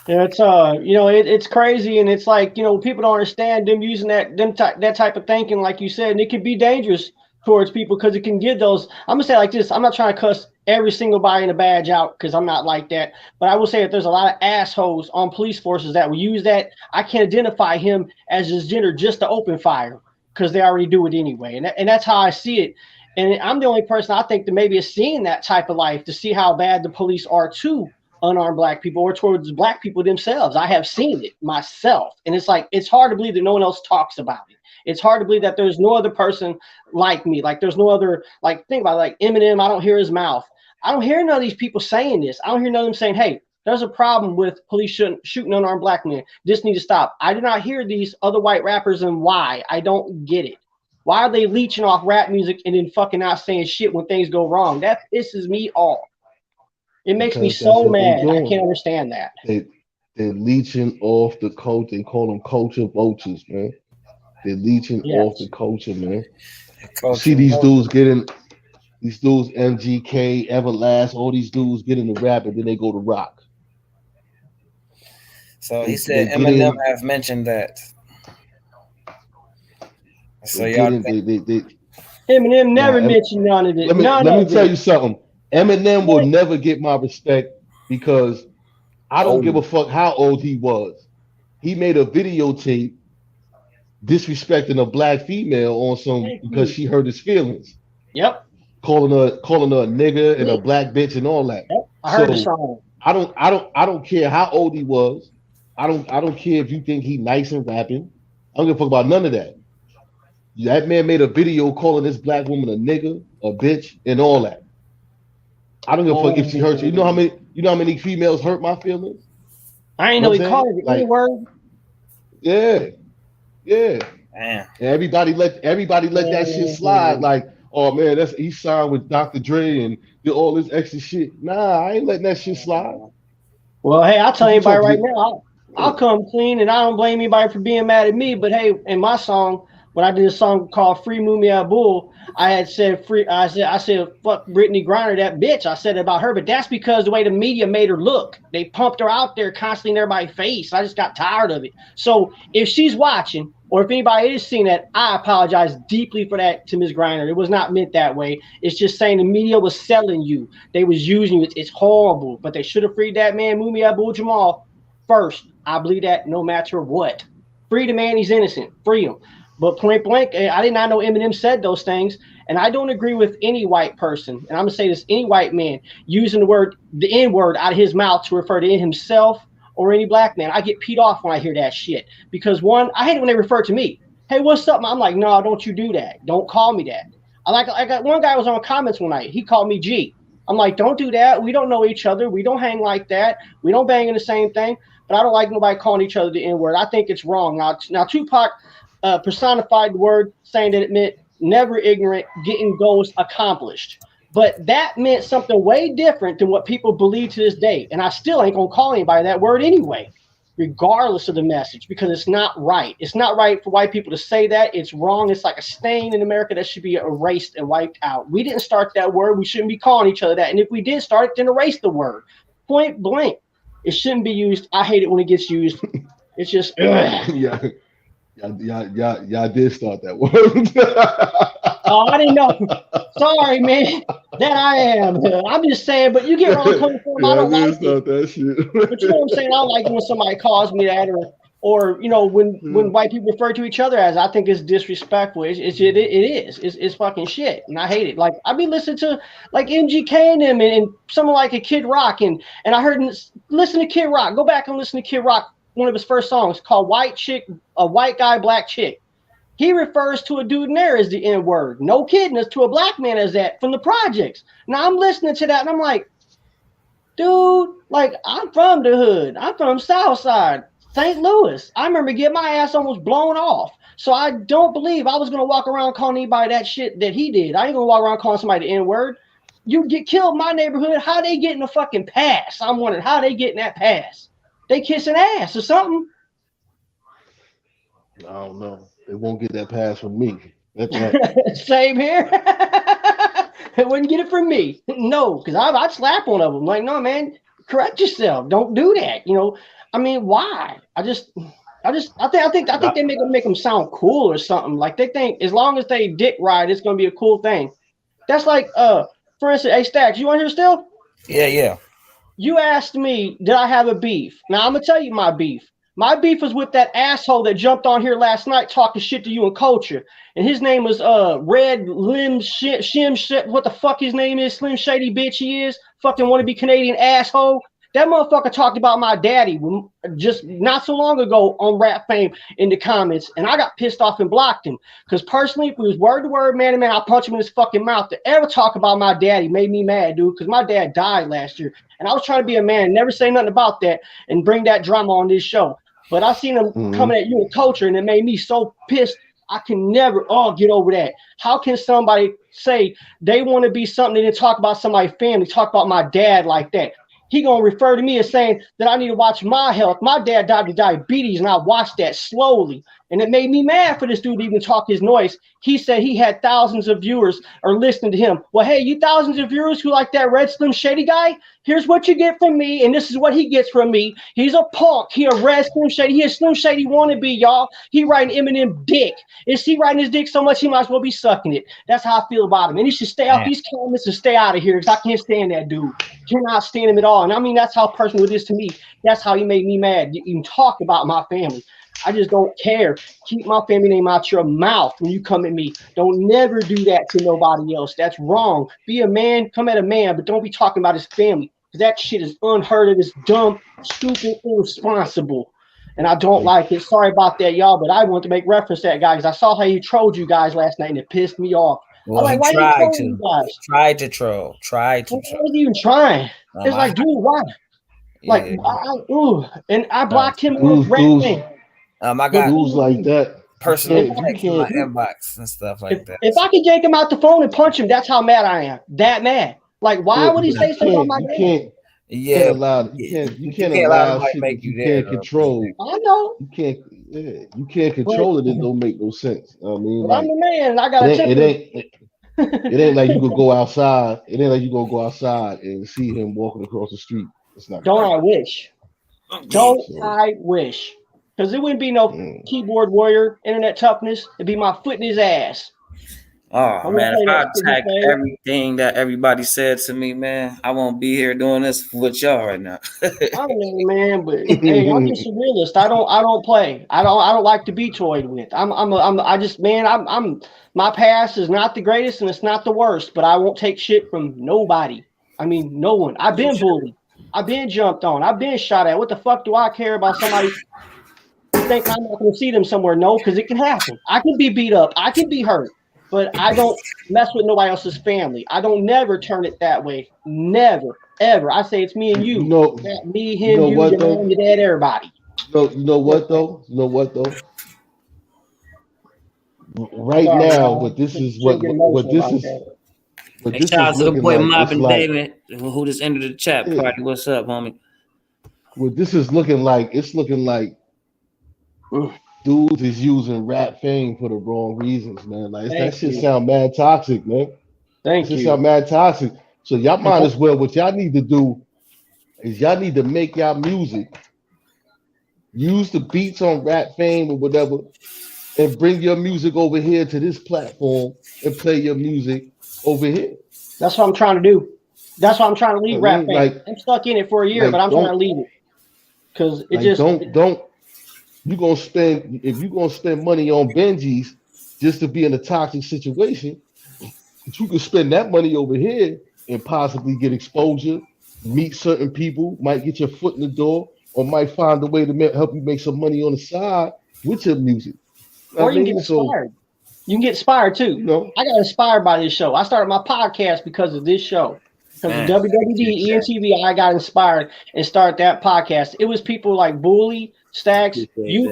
Yeah, it's it's crazy, and it's like people don't understand them using that type of thinking, like you said, and it can be dangerous towards people because it can give those. I'm gonna say it like this. I'm not trying to cuss every single body in a badge out because I'm not like that, but I will say that there's a lot of assholes on police forces that will use that. I can't identify him as his gender just to open fire because they already do it anyway, and that's how I see it. And I'm the only person I think that maybe is seeing that type of life to see how bad the police are too. Unarmed black people or towards black people themselves. I have seen it myself. And it's like, it's hard to believe that no one else talks about it. It's hard to believe that there's no other person like me. Like there's no other, think about it, like Eminem, I don't hear his mouth. I don't hear none of these people saying this. I don't hear none of them saying, hey, there's a problem with police shooting unarmed black men. This needs to stop. I do not hear these other white rappers and why. I don't get it. Why are they leeching off rap music and then fucking not saying shit when things go wrong? That pisses me off. It makes me so mad. I can't understand that. They're leeching off the culture. They call them culture vultures, man. They're leeching off the culture, man. You see these dudes getting these dudes, MGK, Everlast, all these dudes get into rap and then they go to rock. So he said Eminem have mentioned that. So y'all Eminem never mentioned none of it. Let me tell you something. Eminem will never get my respect because I don't give a fuck how old he was. He made a videotape disrespecting a black female on some because she hurt his feelings. Yep. Calling her a nigga and a black bitch and all that. Yep. I heard the song. I don't care how old he was. I don't care if you think he nice and rapping. I don't give a fuck about none of that. That man made a video calling this black woman a nigga, a bitch, and all that. I don't give a fuck if she hurts you. You know how many females hurt my feelings? I ain't know he called it any word. Yeah. Yeah. Damn. And everybody let that shit slide. Like, oh man, he signed with Dr. Dre and did all this extra shit. Nah, I ain't letting that shit slide. Well, hey, I'll tell anybody right now, I'll come clean and I don't blame anybody for being mad at me. But hey, in my song, when I did a song called Free Mumia Bull, I had said free. I said fuck Brittany Griner, that bitch. I said about her, but that's because the way the media made her look. They pumped her out there constantly in everybody's face. I just got tired of it. So if she's watching, or if anybody is seeing that, I apologize deeply for that to Ms. Griner. It was not meant that way. It's just saying the media was selling you. They was using you. It's horrible. But they should have freed that man, Mumia Abu-Jamal, first. I believe that no matter what. Free the man, he's innocent. Free him. But point blank, I did not know Eminem said those things. And I don't agree with any white person, and I'm going to say this, any white man using the N-word out of his mouth to refer to himself or any black man. I get peed off when I hear that shit. Because one, I hate it when they refer to me. Hey, what's up? I'm like, no, don't you do that. Don't call me that. I got one guy was on comments one night. He called me G. I'm like, don't do that. We don't know each other. We don't hang like that. We don't bang in the same thing. But I don't like nobody calling each other the N-word. I think it's wrong. Now Tupac personified the word, saying that it meant never ignorant, getting goals accomplished. But that meant something way different than what people believe to this day. And I still ain't going to call anybody that word anyway, regardless of the message, because it's not right. It's not right for white people to say that. It's wrong. It's like a stain in America that should be erased and wiped out. We didn't start that word. We shouldn't be calling each other that. And if we did start it, then erase the word. Point blank. It shouldn't be used. I hate it when it gets used. It's just, yeah. Y'all did start that word. Oh, I didn't know. Sorry, man. That I am. I'm just saying, but you get wrong coming from. I don't like it. That shit. But you know what I'm saying? I don't like when somebody calls me that, or you know, when white people refer to each other as. I think it's disrespectful. It is. It's fucking shit, and I hate it. Like I be listening to like MGK and them, and someone like a Kid Rock, and I heard listen to Kid Rock. Go back and listen to Kid Rock. One of his first songs called White Chick, a white guy, black chick. He refers to a dude in there as the N-word. No kidding, us to a black man as that from the projects. Now I'm listening to that and I'm like, dude, like I'm from the hood. I'm from Southside, St. Louis. I remember getting my ass almost blown off. So I don't believe I was going to walk around calling anybody that shit that he did. I ain't going to walk around calling somebody the N-word. You get killed in my neighborhood. How they getting a fucking pass? I'm wondering how they getting that pass. They kissing ass or something. I don't know. They won't get that pass from me. That's right. Same here. They wouldn't get it from me. No, because I'd slap one of them. Like, no, man, correct yourself. Don't do that. You know, I mean, why? I think they make them sound cool or something. Like they think as long as they dick ride, it's gonna be a cool thing. That's like, for instance, hey Stacks, you want to hear still? Yeah. You asked me, did I have a beef? Now I'm gonna tell you my beef. My beef was with that asshole that jumped on here last night talking shit to you in culture. And his name was Red Lim Shim, what the fuck his name is, Slim Shady bitch he is, fucking wannabe Canadian asshole. That motherfucker talked about my daddy just not so long ago on Rap Fame in the comments, and I got pissed off and blocked him. Because personally, if it was word to word, man to man, I'll punch him in his fucking mouth. To ever talk about my daddy made me mad, dude, because my dad died last year. And I was trying to be a man, never say nothing about that, and bring that drama on this show. But I seen him coming at you in culture, and it made me so pissed. I can never get over that. How can somebody say they want to be something and then talk about somebody's family, talk about my dad like that? he gonna refer to me as saying that I need to watch my health. My dad died of diabetes, and I watched that slowly. And it made me mad for this dude to even talk his noise. He said he had thousands of viewers are listening to him. Well, hey, you thousands of viewers who like that Red Slim Shady guy, here's what you get from me, and this is what he gets from me. He's a punk. He a Red Slim Shady. He a Slim Shady wannabe, y'all. He riding Eminem dick. Is he riding his dick so much he might as well be sucking it? That's how I feel about him. And he should stay off these comments and stay out of here, because I can't stand that dude. Cannot stand him at all. And I mean, that's how personal it is to me. That's how he made me mad. You even talk about my family. I just don't care. Keep my family name out your mouth when you come at me. Don't never do that to nobody else. That's wrong. Be a man, come at a man, but don't be talking about his family, because that shit is unheard of. It's dumb, stupid, irresponsible. And I don't like it. Sorry about that, y'all, but I want to make reference to that guy because I saw how he trolled you guys last night and it pissed me off. Well, I'm like, he why you tried to troll. What was he even trying? It's like, dude, why? Like, and I blocked him with red thing. I got dudes like that. personal text in my inbox and stuff like that. If I could yank him out the phone and punch him, that's how mad I am. That mad. Like, why would he say something about my name? You can't allow shit make you can't control. I know. You can't control it. It don't make no sense. I mean, I'm the man, and I got a temper. It ain't like you could go outside. It ain't like you gonna go outside and see him walking across the street. It's not. I wish? Don't I wish? Because it wouldn't be no keyboard warrior, internet toughness. It'd be my foot in his ass. Oh man, if I attack everything that everybody said to me, man, I won't be here doing this with y'all right now. I mean, man, but hey, I'm just a realist. I don't play. I don't like to be toyed with. My past is not the greatest and it's not the worst, but I won't take shit from nobody. I mean, no one. I've been bullied. I've been jumped on. I've been shot at. What the fuck do I care about somebody? Think I'm not going to see them somewhere? No, because it can happen. I can be beat up. I can be hurt. But I don't mess with nobody else's family. I don't never turn it that way. Never, ever. I say it's me and you. Me, him, you, your mom, your dad, everybody. You know what though? Right now, what this is shout out to the boy Marvin David, who just entered the chat party. What's up, homie? What this is looking like, it's looking like dudes is using rap fame for the wrong reasons, man. Like that shit sound mad toxic, man. Thank you. Sound mad toxic. So y'all might as well. What y'all need to do is y'all need to make y'all music, use the beats on rap fame or whatever, and bring your music over here to this platform and play your music over here. That's what I'm trying to do. That's why I'm trying to leave rap fame. Like, I'm stuck in it for a year, but I'm trying to leave it because it just don't. If you're gonna spend money on Benjis just to be in a toxic situation, but you can spend that money over here and possibly get exposure, meet certain people, might get your foot in the door, or might find a way to help you make some money on the side with your music. Or you can get inspired. You can get inspired too. You know, I got inspired by this show. I started my podcast because of this show. Because of WWD, ENTV, I got inspired and started that podcast. It was people like Bully, Stacks,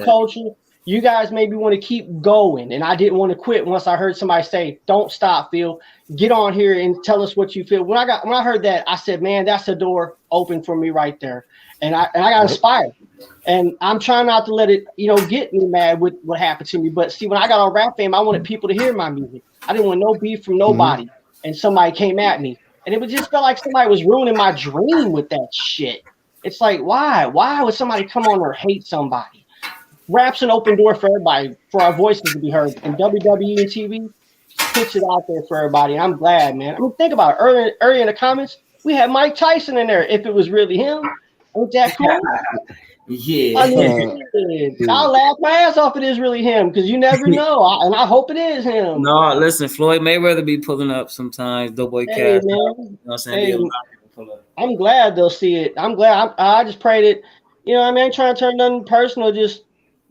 Culture. You guys made me want to keep going, and I didn't want to quit once I heard somebody say, "Don't stop, Phil. Get on here and tell us what you feel." When I heard that, I said, "Man, that's a door open for me right there," and I got inspired. And I'm trying not to let it, get me mad with what happened to me. But see, when I got on Rap Fame, I wanted people to hear my music. I didn't want no beef from nobody, and somebody came at me, and it just felt like somebody was ruining my dream with that shit. It's like, why? Why would somebody come on or hate somebody? Rap's an open door for everybody, for our voices to be heard. And WWE and TV puts it out there for everybody. I'm glad, man. I mean, think about it. Earlier in the comments, we had Mike Tyson in there. If it was really him, ain't that cool? Yeah. I mean, I'll laugh my ass off if it is really him, because you never know. And I hope it is him. No, listen, Floyd Mayweather be pulling up sometimes. Doughboy Cash. Man. You know what I'm saying? I'm glad they'll see it. I'm glad. I just pray that, I ain't trying to turn nothing personal.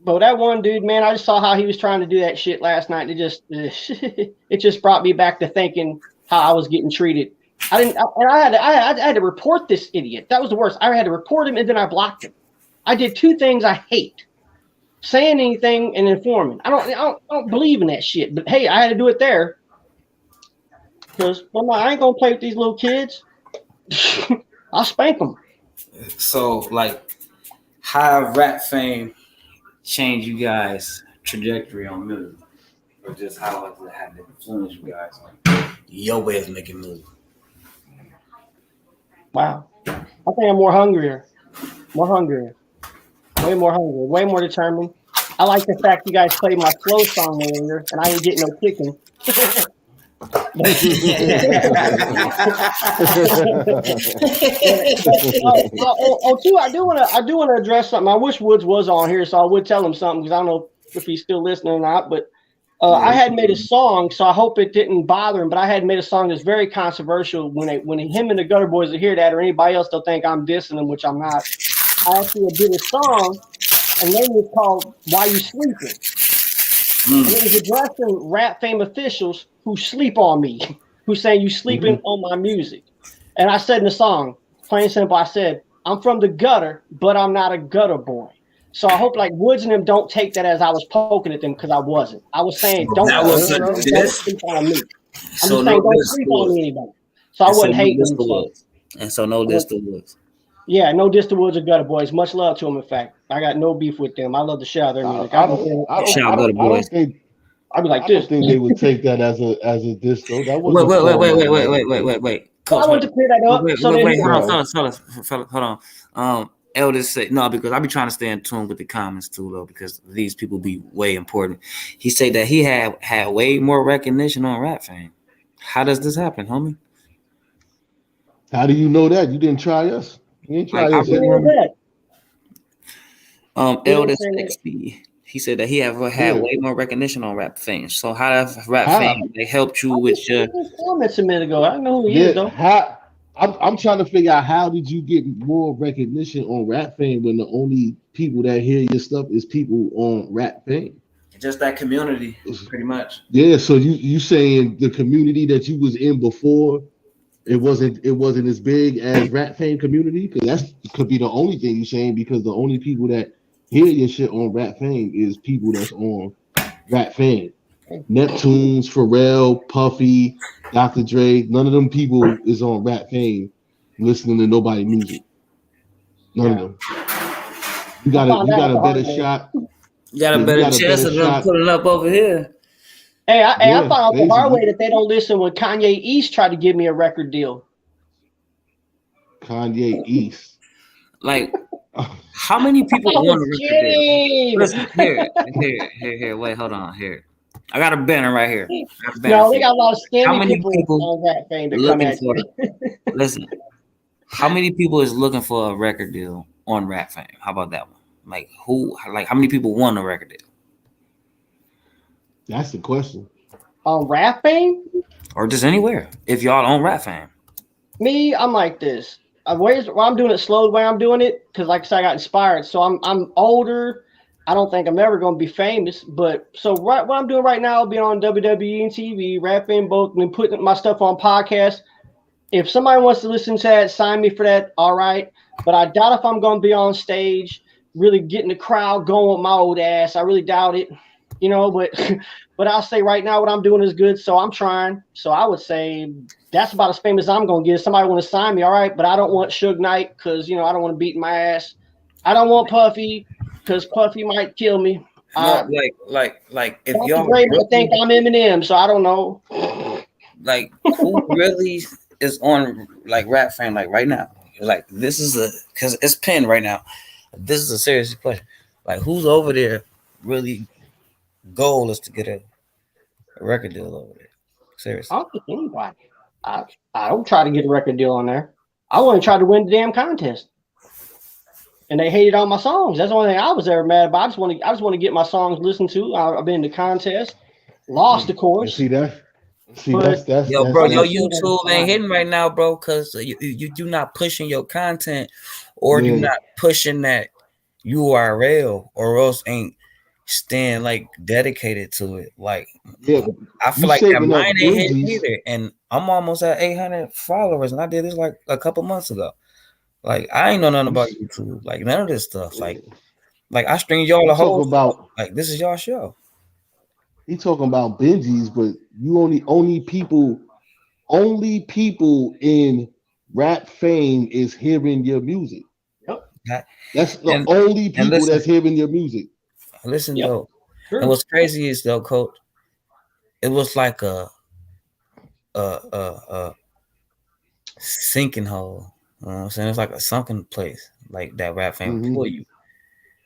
But that one dude, man, I just saw how he was trying to do that shit last night. It just brought me back to thinking how I was getting treated. I had to report this idiot. That was the worst. I had to report him and then I blocked him. I did two things I hate: saying anything and informing. I don't believe in that shit. But hey, I had to do it there because I ain't gonna play with these little kids. I'll spank them. So, like, how rap fame changed you guys' trajectory on music, or just how it had influenced you guys on your way of making music? Wow. I think I'm more hungrier, way more hungry, way more determined. I like the fact you guys played my slow song earlier, and I ain't getting no chicken. Too, I do want to address something. I wish Woods was on here, so I would tell him something because I don't know if he's still listening or not. But I had made a song, so I hope it didn't bother him. But I had made a song that's very controversial. When him and the Gutter Boys will hear that, or anybody else, they'll think I'm dissing them, which I'm not. I actually did a song, and the name was called "Why You Sleeping." And it was addressing rap fame officials who sleep on me, who saying you sleeping on my music. And I said in the song, plain and simple, I said, I'm from the gutter, but I'm not a gutter boy. So I hope like Woods and them don't take that as I was poking at them because I wasn't. I was saying don't sleep on me. I'm just saying don't sleep on anybody. So I wasn't hating them. And so no diss to Woods. Yeah, no diss to Woods or Gutter Boys. Much love to them, in fact. I got no beef with them. I love the shit out of their music. I don't think I'd be like this. I think they would take that as a diss though. That Wait. I want to clear that up. Hold on. Eldest said no, because I be trying to stay in tune with the comments too, though, because these people be way important. He said that he had way more recognition on Rap Fame. How does this happen, homie? How do you know that? You didn't try us. You didn't try us. Eldest 60. He said that he had way more recognition on Rap Fame. So how does Rap Fame they helped you with your comments a minute ago? I know who he is though. I'm trying to figure out how did you get more recognition on Rap Fame when the only people that hear your stuff is people on Rap Fame? Just that community, pretty much. Yeah, so you saying the community that you was in before it wasn't as big as Rap Fame community? Because that could be the only thing you're saying, because the only people that hear your shit on Rap Fame is people that's on Rap Fame. Neptunes, Pharrell, Puffy, Dr. Dre, none of them people is on Rap Fame listening to nobody music. None of them. You got a better shot. You got a better chance of them putting up over here. I found out the hard way that they don't listen when Kanye East tried to give me a record deal. Kanye East. Like, how many people want a record deal? Listen, here. Wait, hold on. Here. I got a banner right here. No, they got a lot of scammy people on Rap Fame that come at you. Listen, how many people is looking for a record deal on Rap Fame? How about that one? Like, how many people want a record deal? That's the question. On Rap Fame? Or just anywhere, if y'all on Rap Fame. Me, I'm like this. I'm doing it slow the way I'm doing it, because like I said, I got inspired. So I'm older. I don't think I'm ever going to be famous, but so what I'm doing right now, I'll be on WWE and TV, rapping both, and putting my stuff on podcasts. If somebody wants to listen to that, sign me for that, all right. But I doubt if I'm going to be on stage, really getting the crowd going with my old ass. I really doubt it, but I'll say right now what I'm doing is good, so I'm trying. So I would say that's about as famous as I'm going to get. If somebody want to sign me, all right, but I don't want Suge Knight because, I don't want to beat my ass. I don't want Puffy, because Puffy might kill me. No, like if y'all really, think I'm Eminem, so I don't know. Like, who really is on like Rap Fame like right now? Like, this is because it's pinned right now. This is a serious question. Like, who's over there? Really, goal is to get a record deal over there. Seriously, I don't think anybody. I don't try to get a record deal on there. I want to try to win the damn contest. And they hated all my songs. That's the only thing I was ever mad about. I just want to get my songs listened to. I've been in the contest, lost, of course. That's yo, bro. Your YouTube ain't hitting right now, bro, because you not pushing your content, or you not pushing that URL, or else ain't staying like dedicated to it. Like, I feel like that mine ain't hitting either, and I'm almost at 800 followers, and I did this like a couple months ago. Like, I ain't know nothing about YouTube. Like, none of this stuff. Like I streamed y'all the whole about. Like, this is y'all show. He talking about Benjis, but you only people in Rap Fame is hearing your music. That's the only people that's hearing your music. Listen, though. Sure. And what's crazy is, though, Coach, it was like a sinking hole. You know what I'm saying? It's like a sunken place, like that rap fame pull you.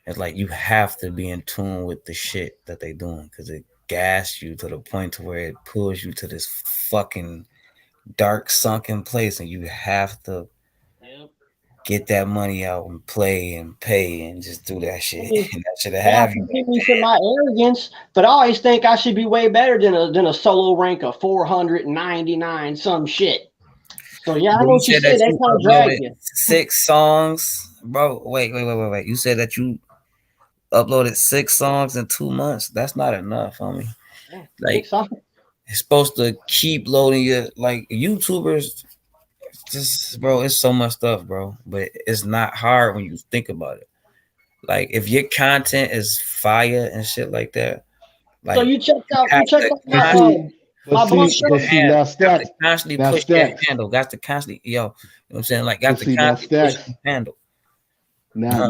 It's like you have to be in tune with the shit that they doing because it gas you to the point to where it pulls you to this fucking dark sunken place, and you have to get that money out and play and pay and just do that shit. And that should have you. To my arrogance, but I always think I should be way better than a solo rank of 499 some shit. So yeah, I know what you said. That kind of dragged you. 6 songs, bro. Wait. You said that you uploaded 6 songs in 2 months. That's not enough, homie. Like it's supposed to keep loading you. Like YouTubers, just bro, it's so much stuff, bro. But it's not hard when you think about it. Like if your content is fire and shit like that. Like, so you checked out Got to constantly push that handle. Got to constantly, you know what I'm saying? Like, got to constantly push the handle. Now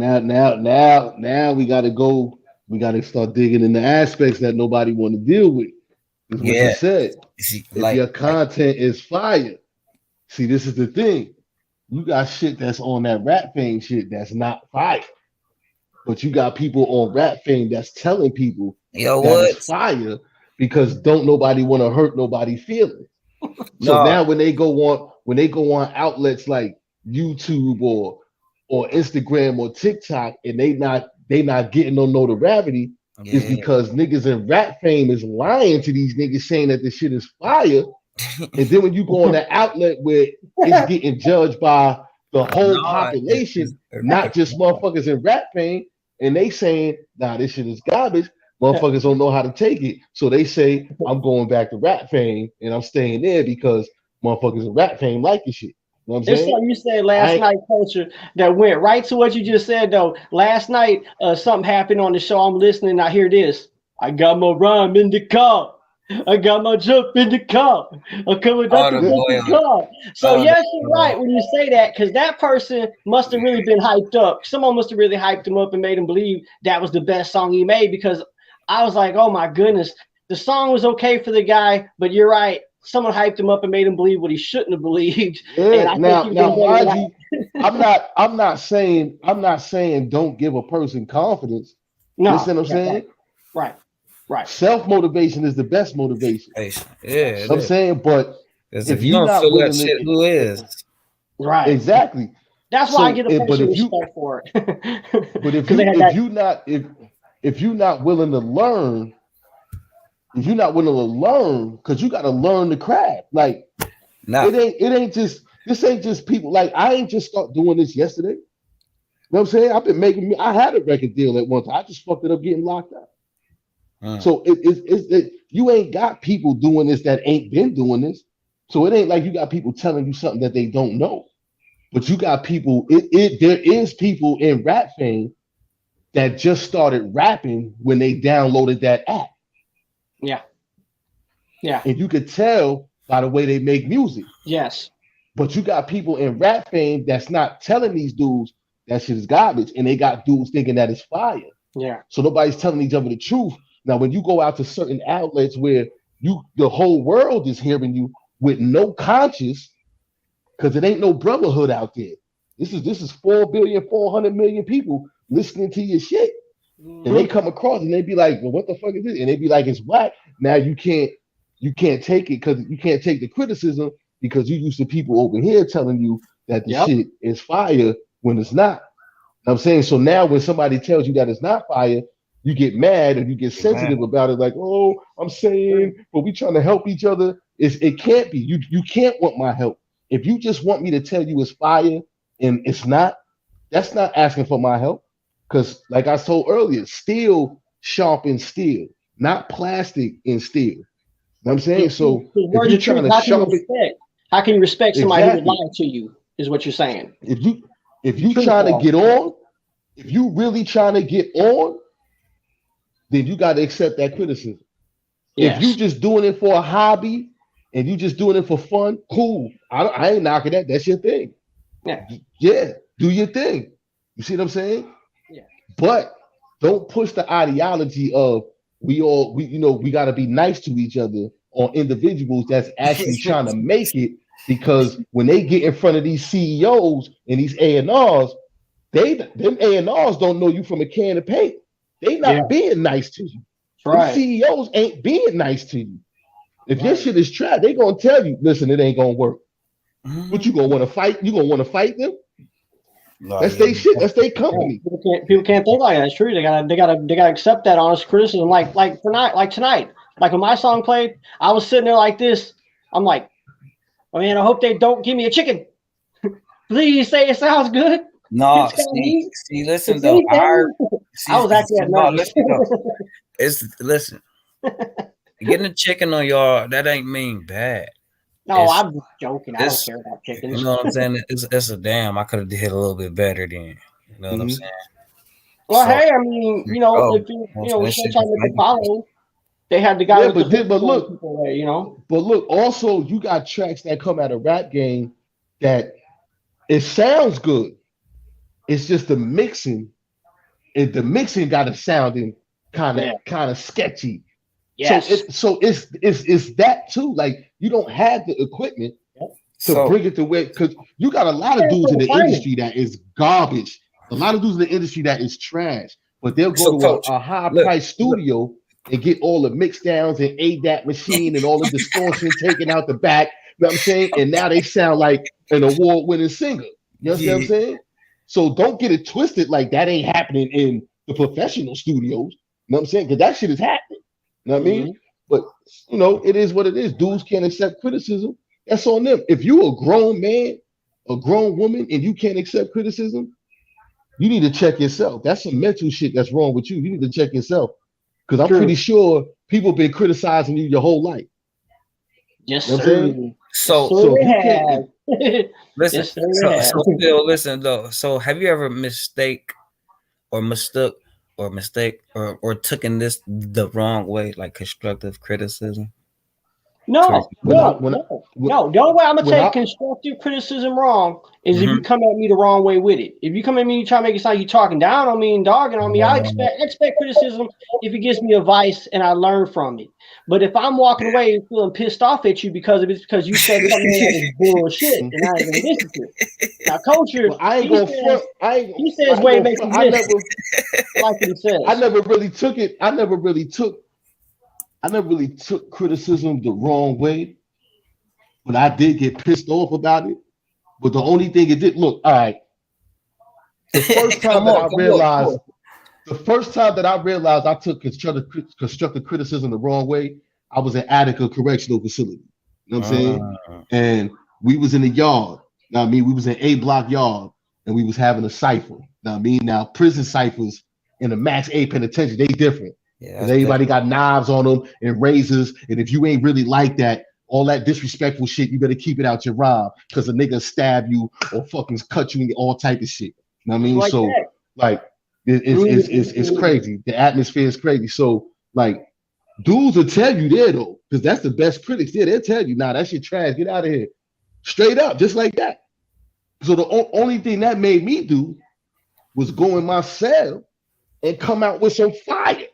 we got to go. We got to start digging in the aspects that nobody want to deal with. Is what you said. If your content is fire, see, this is the thing. You got shit that's on that Rap Fame shit that's not fire, but you got people on Rap Fame that's telling people it's fire. Because don't nobody want to hurt nobody's feelings. So now when they go on outlets like YouTube or Instagram or TikTok and they not getting no notoriety, is because niggas in Rap Fame is lying to these niggas saying that this shit is fire. And then when you go on the outlet where it's getting judged by the whole population, not just motherfuckers in Rap Fame, and they saying, nah, this shit is garbage. Motherfuckers don't know how to take it. So they say, I'm going back to Rap Fame and I'm staying there because motherfuckers in Rap Fame like this shit. You know what I'm saying? It's like you said last night, Culture, that went right to what you just said, though. Last night, something happened on the show. I'm listening. I hear this. I got my rhyme in the car. I got my jump in the car. I'm coming up the car. So yes, you're right when you say that, because that person must have really been hyped up. Someone must have really hyped him up and made him believe that was the best song he made, because I was like, oh my goodness, the song was okay for the guy, but you're right. Someone hyped him up and made him believe what he shouldn't have believed. Yeah, I'm not saying don't give a person confidence. No, you see what I'm saying? Right. Self-motivation is the best motivation. Yeah, I'm saying, but if you don't feel that shit, who is? Right. Exactly. That's why I get a bunch of respect for it. But if you're not willing to learn, because you got to learn the craft. Like, this ain't just people. Like, I ain't just start doing this yesterday. You know what I'm saying? I had a record deal at one time. I just fucked it up getting locked up. So you ain't got people doing this that ain't been doing this. So it ain't like you got people telling you something that they don't know. But you got people, there is people in Rap Fame that just started rapping when they downloaded that app. Yeah. And you could tell by the way they make music. Yes. But you got people in Rap Fame that's not telling these dudes that shit is garbage, and they got dudes thinking that it's fire. Yeah. So nobody's telling each other the truth. Now, when you go out to certain outlets where the whole world is hearing you with no conscience, because it ain't no brotherhood out there. This is 4.4 billion people listening to your shit. And they come across and they be like, well, what the fuck is this? And they be like, it's whack. Now you can't take it because you can't take the criticism because you used to people over here telling you that the shit is fire when it's not. You know what I'm saying? So now when somebody tells you that it's not fire, you get mad and you get sensitive about it, like, oh, I'm saying, but we trying to help each other. It can't be. You can't want my help. If you just want me to tell you it's fire and it's not, that's not asking for my help. Because like I told earlier, steel sharpens steel, not plastic in steel. You know what I'm saying? So if you're trying to sharpen, how can you respect somebody who would lie to you, is what you're saying. If you trying to get on, if you really trying to get on, then you got to accept that criticism. Yes. If you just doing it for a hobby and you just doing it for fun, cool. I ain't knocking that. That's your thing. Yeah, do your thing. You see what I'm saying? Yeah. But don't push the ideology of we got to be nice to each other on individuals that's actually trying to make it, because when they get in front of these CEOs and these A&Rs, them A&Rs don't know you from a can of paint. They not being nice to you. Right. The CEOs ain't being nice to you. If your shit is trash, they gonna tell you, listen, it ain't gonna work. What you gonna want to fight? You gonna want to fight them? No, That's their shit. That's their company. People can't think like that. It's true. They gotta accept that honest criticism. Like tonight. Like when my song played, I was sitting there like this. I'm like, oh man, I hope they don't give me a chicken. Please say it sounds good. No, see, listen though. I was actually at nervous. Listen. Getting a chicken on y'all, that ain't mean bad. No, I'm just joking. I don't care about chickens. You know what I'm saying? It's a damn. I could have hit a little bit better then. You know what I'm saying? Well, so, hey, I mean, if we're trying to make a follow, they had the guy. Yeah, but look, away, But look, also you got tracks that come out of rap game that it sounds good. It's just the mixing. The mixing got it sounding kind of sketchy. Yes. So it's that too. Like you don't have the equipment to bring it to where, because you got a lot of dudes in the industry that is garbage. A lot of dudes in the industry that is trash. But they'll go to a high price studio and get all the mix downs and ADAT machine and all the distortion taken out the back. You know what I'm saying? And now they sound like an award-winning singer. You know what I'm saying? So don't get it twisted like that ain't happening in the professional studios. You know what I'm saying? Because that shit is happening. You know what I mean? But, it is what it is. Dudes can't accept criticism. That's on them. If you a grown man, a grown woman, and you can't accept criticism, you need to check yourself. That's some mental shit that's wrong with you. You need to check yourself. Because I'm pretty sure people been criticizing you your whole life. Yes, you know sir. So you can't listen. Listen though. So have you ever mistook or taken this the wrong way, like constructive criticism? No. The only way I'm gonna take constructive criticism wrong is if you come at me the wrong way with it. If you come at me trying to make it sound you talking down on me and dogging on me, I expect criticism if it gives me advice and I learn from it. But if I'm walking away feeling pissed off at you because you said something that is bullshit and I ain't gonna listen to it. Now, Culture, I ain't gonna front. He says way makes me like what he says. I never really took it. I never really took criticism the wrong way, but I did get pissed off about it. But the only thing it did, look, all right. The first time that I realized I took constructive criticism the wrong way, I was at Attica Correctional Facility. You know what I'm saying? And we was in the yard. You know what I mean? We was in A block yard, and we was having a cipher. You know what I mean? Now, prison ciphers in the Max A penitentiary, they different. Yeah, everybody got knives on them and razors, and if you ain't really like that, all that disrespectful shit, you better keep it out your rhyme, because a nigga stab you or fucking cut you and all type of shit. You know what I mean? So it's crazy. The atmosphere is crazy. So like dudes will tell you there though, because that's the best critics there. They'll tell you, nah, that shit trash. Get out of here. Straight up, just like that. So the only thing that made me do was go in my cell and come out with some fire.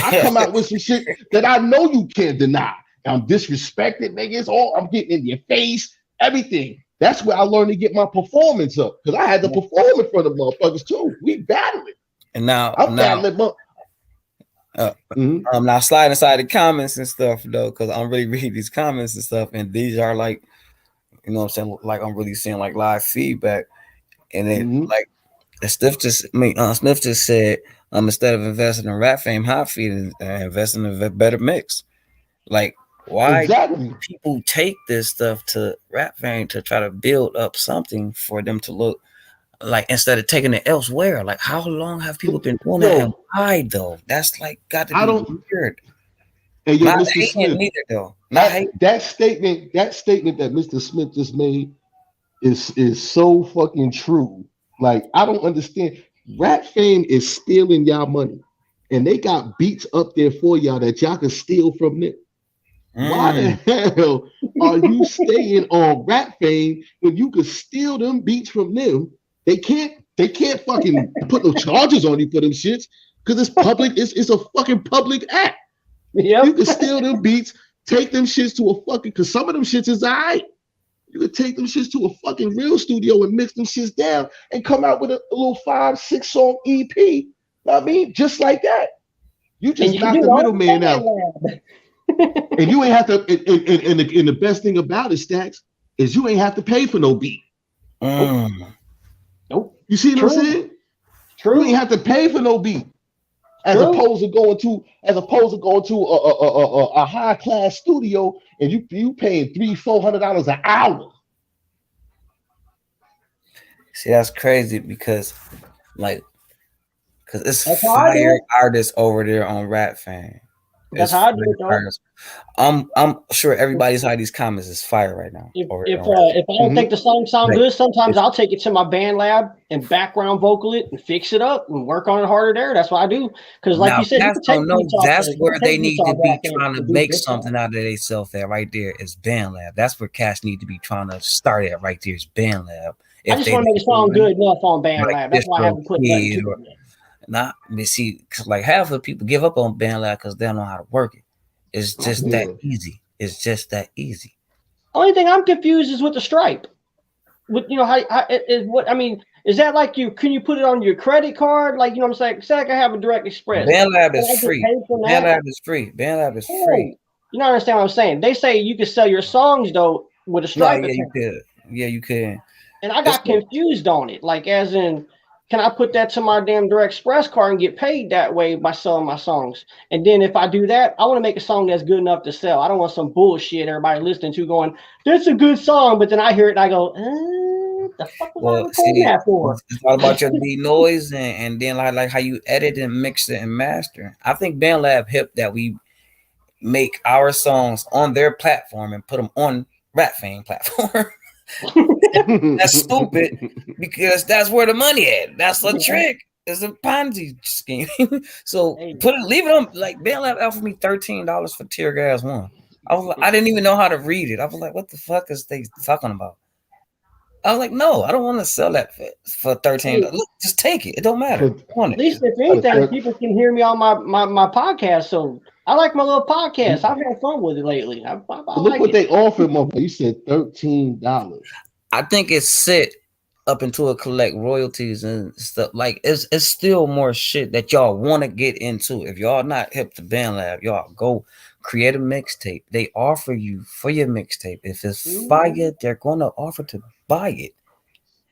I come out with some shit that I know you can't deny. I'm disrespected, niggas. I'm getting in your face, everything. That's where I learned to get my performance up, because I had to perform in front of motherfuckers too. We battling. And now I'm battling. I'm not sliding inside the comments and stuff though, because I'm really reading these comments and stuff, and these are like, you know what I'm saying? Like I'm really seeing like live feedback, and then like Smith just said. Instead of investing in Rap Fame Hot Feed, investing in a better mix. Like, why do people take this stuff to Rap Fame to try to build up something for them to look like, instead of taking it elsewhere? Like, how long have people been doing that? And why though? That's like got to be weird. Hey, yo, not Mr. Smith, neither though. That statement that Mr. Smith just made is so fucking true. Like, I don't understand. Rap Fame is stealing y'all money, and they got beats up there for y'all that y'all can steal from them. Why the hell are you staying on Rap Fame when you could steal them beats from them? They They can't fucking put no charges on you for them shits because it's public. It's a fucking public act. Yep. You can steal them beats, take them shits to a fucking, because some of them shits is all right. You could take them shits to a fucking real studio and mix them shits down and come out with a little 5-6 song EP. I mean, just like that. You just knock the middleman out. And you ain't have to, and the best thing about it, Stacks, is you ain't have to pay for no beat. Nope. You see what I'm saying? True. You ain't have to pay for no beat. As opposed to going to a high class studio and you paying $300-400 an hour. See, that's crazy because it's fire artists over there on Rap Fan. That's how I do it, though. I'm sure everybody's side of these comments is fire right now. If I don't think the song sounds good, sometimes I'll take it to my band lab and background vocal it and fix it up and work on it harder there. That's what I do. Because like you said, that's where they need to be trying to make something out of themselves at right there is Band Lab. That's where Cash need to be trying to start at right there is Band Lab. I just want to make a song good enough on Band Lab. That's why I haven't put that. Not see, like half of the people give up on Band Lab because they don't know how to work it. It's just that easy. It's just that easy. Only thing I'm confused is with the Stripe. With is that like can you put it on your credit card? Like, you know what I'm saying? Say like I have a Direct Express. Band Lab is free. Band Lab is free. Band Lab is free. You don't understand what I'm saying? They say you can sell your songs though with a Stripe. Yeah, you could. Yeah, you can. And I got confused on it. Like, as in, can I put that to my damn Direct Express card and get paid that way by selling my songs? And then if I do that, I want to make a song that's good enough to sell. I don't want some bullshit everybody listening to going, that's a good song, but then I hear it and I go, the fuck was I recording that for? It's all about your beat noise and then like how you edit and mix it and master. I think Band Lab hip that we make our songs on their platform and put them on Rap Fan platform. That's stupid because that's where the money at. That's a trick. It's a Ponzi scheme. So leave it on. Like Band Lab offered me $13 for Tear Gas 1. I didn't even know how to read it. I was like, what the fuck is they talking about? I was like, no, I don't want to sell that for $13. Look, just take it. It don't matter. At least if anything, people can hear me on my podcast. So I like my little podcast. I've had fun with it lately. I look what they offered, motherfucker. You said $13. I think it's set up into a collect royalties and stuff. Like it's still more shit that y'all want to get into. If y'all not hip to Band Lab, y'all go create a mixtape. They offer you for your mixtape. If it's fire, they're gonna offer to buy it.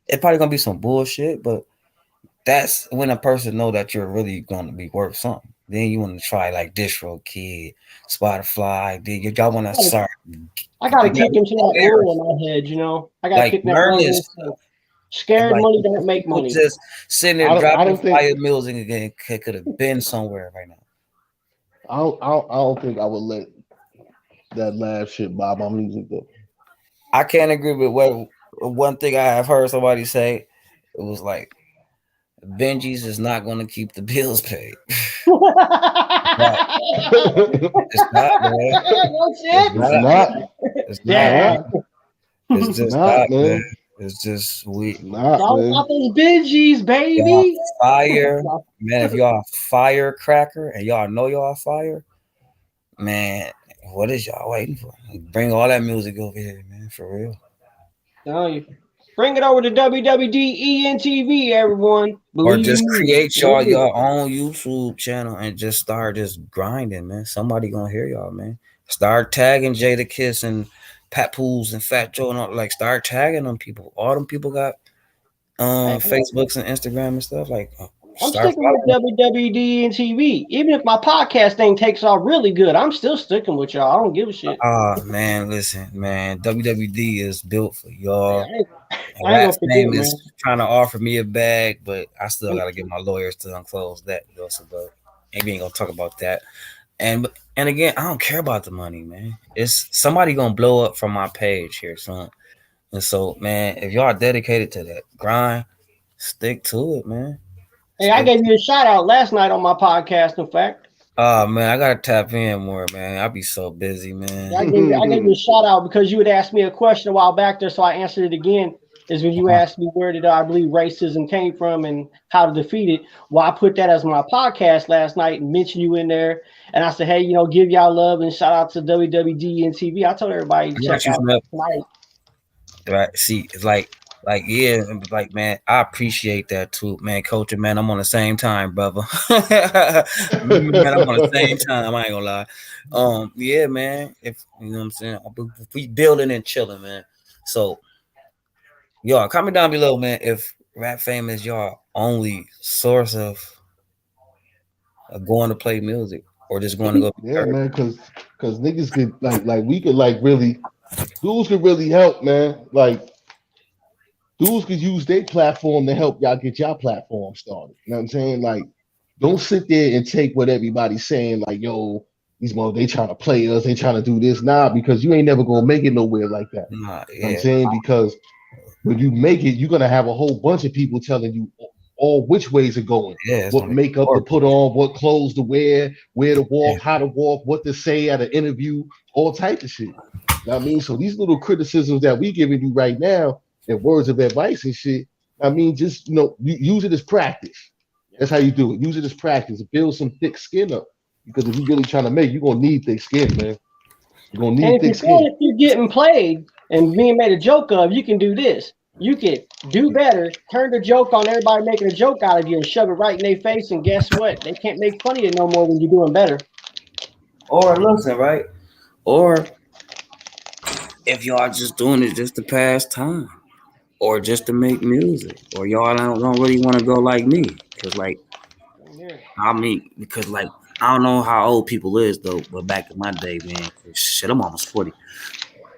It's probably gonna be some bullshit, but that's when a person know that you're really gonna be worth something. Then you want to try like DistroKid, Spotify. Then y'all want to start. I gotta kick into that arrow in my head, you know. I gotta kick that arrow. Scared money don't make money. Just sitting there dropping fire music again could have been somewhere right now. I don't think I would let that lab shit buy my music though. I can't agree with one thing I have heard somebody say. It was like Benji's is not going to keep the bills paid. It's not, man. It's just not, man. It's just sweet. Not those Benjis, baby. Fire, man. If y'all a firecracker and y'all know y'all fire, man, what is y'all waiting for? Bring all that music over here, man, for real. Tell you. Bring it over to WWDENTV, everyone. Or just create your own YouTube channel and just start just grinding, man. Somebody gonna hear y'all, man. Start tagging Jadakiss and Papoose and Fat Joe and all, like start tagging them people. All them people got Facebooks and Instagram and stuff. Like I'm sticking with WWDENTV. Even if my podcast thing takes off really good, I'm still sticking with y'all. I don't give a shit. Man, listen, man. WWD is built for y'all. Rat's name is trying to offer me a bag, but I still gotta get my lawyers to unclose that. Also, but we ain't gonna talk about that. And again, I don't care about the money, man. It's somebody gonna blow up from my page here soon. And so, man, if y'all are dedicated to that grind, stick to it, man. Hey, I gave you a shout out last night on my podcast, in fact. Man, I gotta tap in more, man. I'll be so busy, man. I gave you a shout out because you had asked me a question a while back there, so I answered it again. is when you asked me where did I believe racism came from and how to defeat it. Well, I put that as my podcast last night and mentioned you in there. And I said, hey, give y'all love and shout out to WWD and TV. I told everybody to check out tonight. Right. See, it's like, yeah, man, I appreciate that too, man. Culture, man, I'm on the same time, brother. Man, I'm on the same time. I ain't gonna lie. Yeah, man. If you know what I'm saying, we building and chilling, man. So, y'all, comment down below, man. If Rap Fame is your only source of going to play music or just going to go. Yeah, man, because niggas could like we could really, dudes could really help, man. Like. Dudes could use their platform to help y'all get y'all platform started. You know what I'm saying? Like, don't sit there and take what everybody's saying, like, yo, these mother, they trying to play us, they trying to do this. Nah, because you ain't never gonna make it nowhere like that. You know what I'm saying? Because when you make it, you're gonna have a whole bunch of people telling you all which ways are going. Yeah, what makeup to put on, what clothes to wear, where to walk, how to walk, what to say at an interview, all types of shit. You know what I mean? So these little criticisms that we giving you right now, and words of advice and shit, I mean, just use it as practice. That's how you do it. Use it as practice. Build some thick skin up. Because if you're really trying to make, you're gonna need thick skin, man. You're gonna need thick skin. If you're getting played and being made a joke of, you can do this. You can do better, turn the joke on everybody making a joke out of you and shove it right in their face, and guess what? They can't make fun of you no more when you're doing better. Or listen, right? Or if y'all just doing it just to pass time. Or just to make music, or y'all don't really want to go like me, because like I don't know how old people is though, but back in my day, man, shit, I'm almost 40.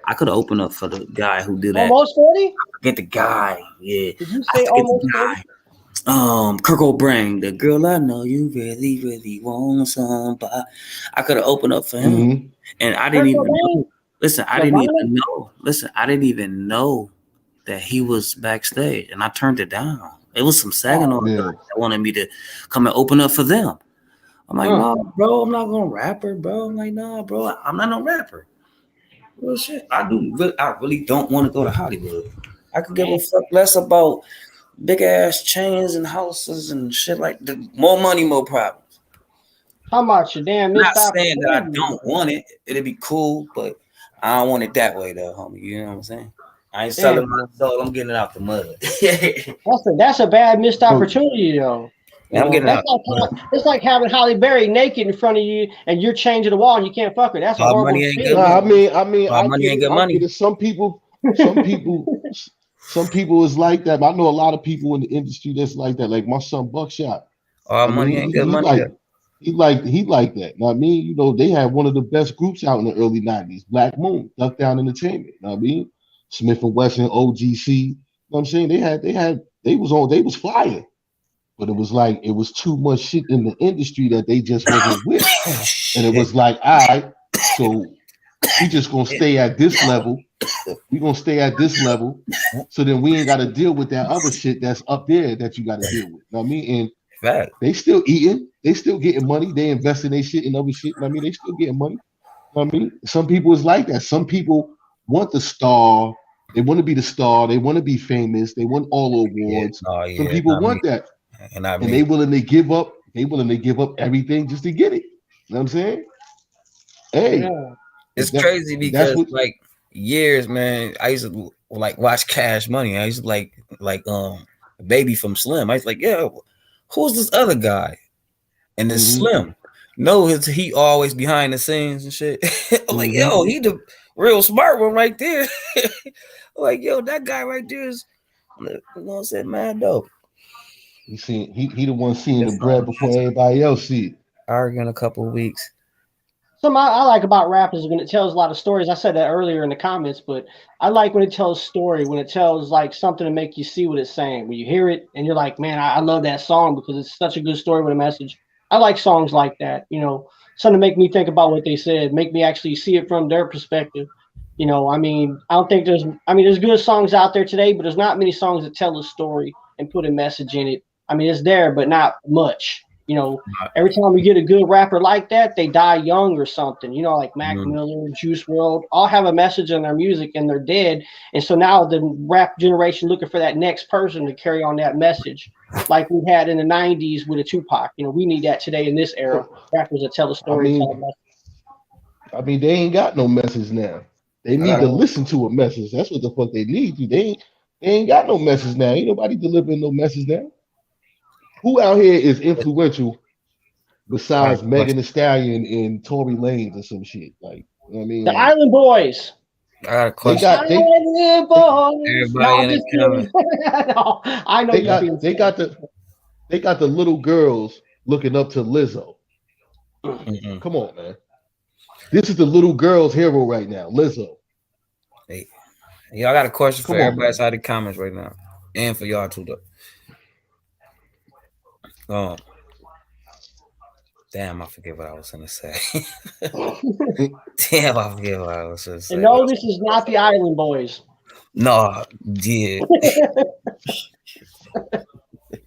I could have opened up for the guy who did that. Almost 40? Get the guy, yeah. Did you say almost 40? Kirk O'Brien, the girl I know you really, really want somebody. I could have opened up for him, and I didn't even know. Listen, I didn't even know that he was backstage, and I turned it down. It was some Saginaw guys that wanted me to come and open up for them. I'm like, no, bro, I'm not gonna rapper, bro. I'm like, no, bro, I'm not no rapper. Well, shit, I really don't want to go to Hollywood. I could give a fuck less about big ass chains and houses and shit like that. More money, more problems. How much you damn? I'm not saying that I don't want it. It'd be cool, but I don't want it that way, though, homie. You know what I'm saying? I ain't selling my soul. I'm getting it out the mud. That's a bad missed opportunity, though. Yeah, I'm getting out. It's like having Halle Berry naked in front of you, and you're changing the wall, and you can't fuck her. That's a horrible money ain't good. I mean, money ain't good money. Some people is like that. I know a lot of people in the industry that's like that. Like my son Buckshot. Money ain't good money. He like that. You know what I mean? They had one of the best groups out in the early 90s, Black Moon, Duck Down Entertainment. You know what I mean? Smith & Wesson, OGC. You know what I'm saying? They was flying. But it was too much shit in the industry that they just wasn't with. And it was like, all right, so we just gonna stay at this level. We're gonna stay at this level. So then we ain't gotta deal with that other shit that's up there that you gotta deal with. You know what I mean? And they still eating, they still getting money, they invest in their shit and other shit. You know what I mean? They still getting money. You know what I mean? Some people is like that. Some people want the star. They want to be the star. They want to be famous. They want all awards. Some people want that, and they willing to give up. They willing to give up everything just to get it. You know what I'm saying? Hey, it's crazy because like years, man. I used to like watch Cash Money. I used to like Baby from Slim. I was like, yo, who's this other guy? And it's Slim. No, he always behind the scenes and shit. I'm like, yo, he the real smart one right there. Like, yo, that guy right there is, you know what I'm saying, man, dope. He the one seeing the bread before everybody else see it. Argue in a couple of weeks. Something I like about rap is when it tells a lot of stories. I said that earlier in the comments, but I like when it tells story, when it tells like something to make you see what it's saying. When you hear it and you're like, man, I love that song because it's such a good story with a message. I like songs like that, something to make me think about what they said, make me actually see it from their perspective. I don't think there's good songs out there today, but there's not many songs that tell a story and put a message in it. It's there, but not much. You know, every time we get a good rapper like that, they die young or something. You know, like Mac Miller, Juice WRLD, all have a message in their music and they're dead. And so now the rap generation looking for that next person to carry on that message, like we had in the 90s with a Tupac. You know, we need that today in this era. Rappers that tell a story. I mean, they ain't got no message now. They need to listen to a message. That's what the fuck they need to. They ain't got no message now. Ain't nobody delivering no message now. Who out here is influential besides Megan Thee Stallion and Tory Lanez or some shit? Like, you know what I mean? The Island Boys. I got a question. Island Boys. Everybody in the no, I know they got the little girls looking up to Lizzo. Mm-hmm. Come on, man. This is the little girl's hero right now, Lizzo. Hey, y'all got a question for everybody inside the comments right now, and for y'all too, though. Damn, I forget what I was gonna say. Damn, I forget what I was gonna say. And no, this is not the Island Boys. No, yeah.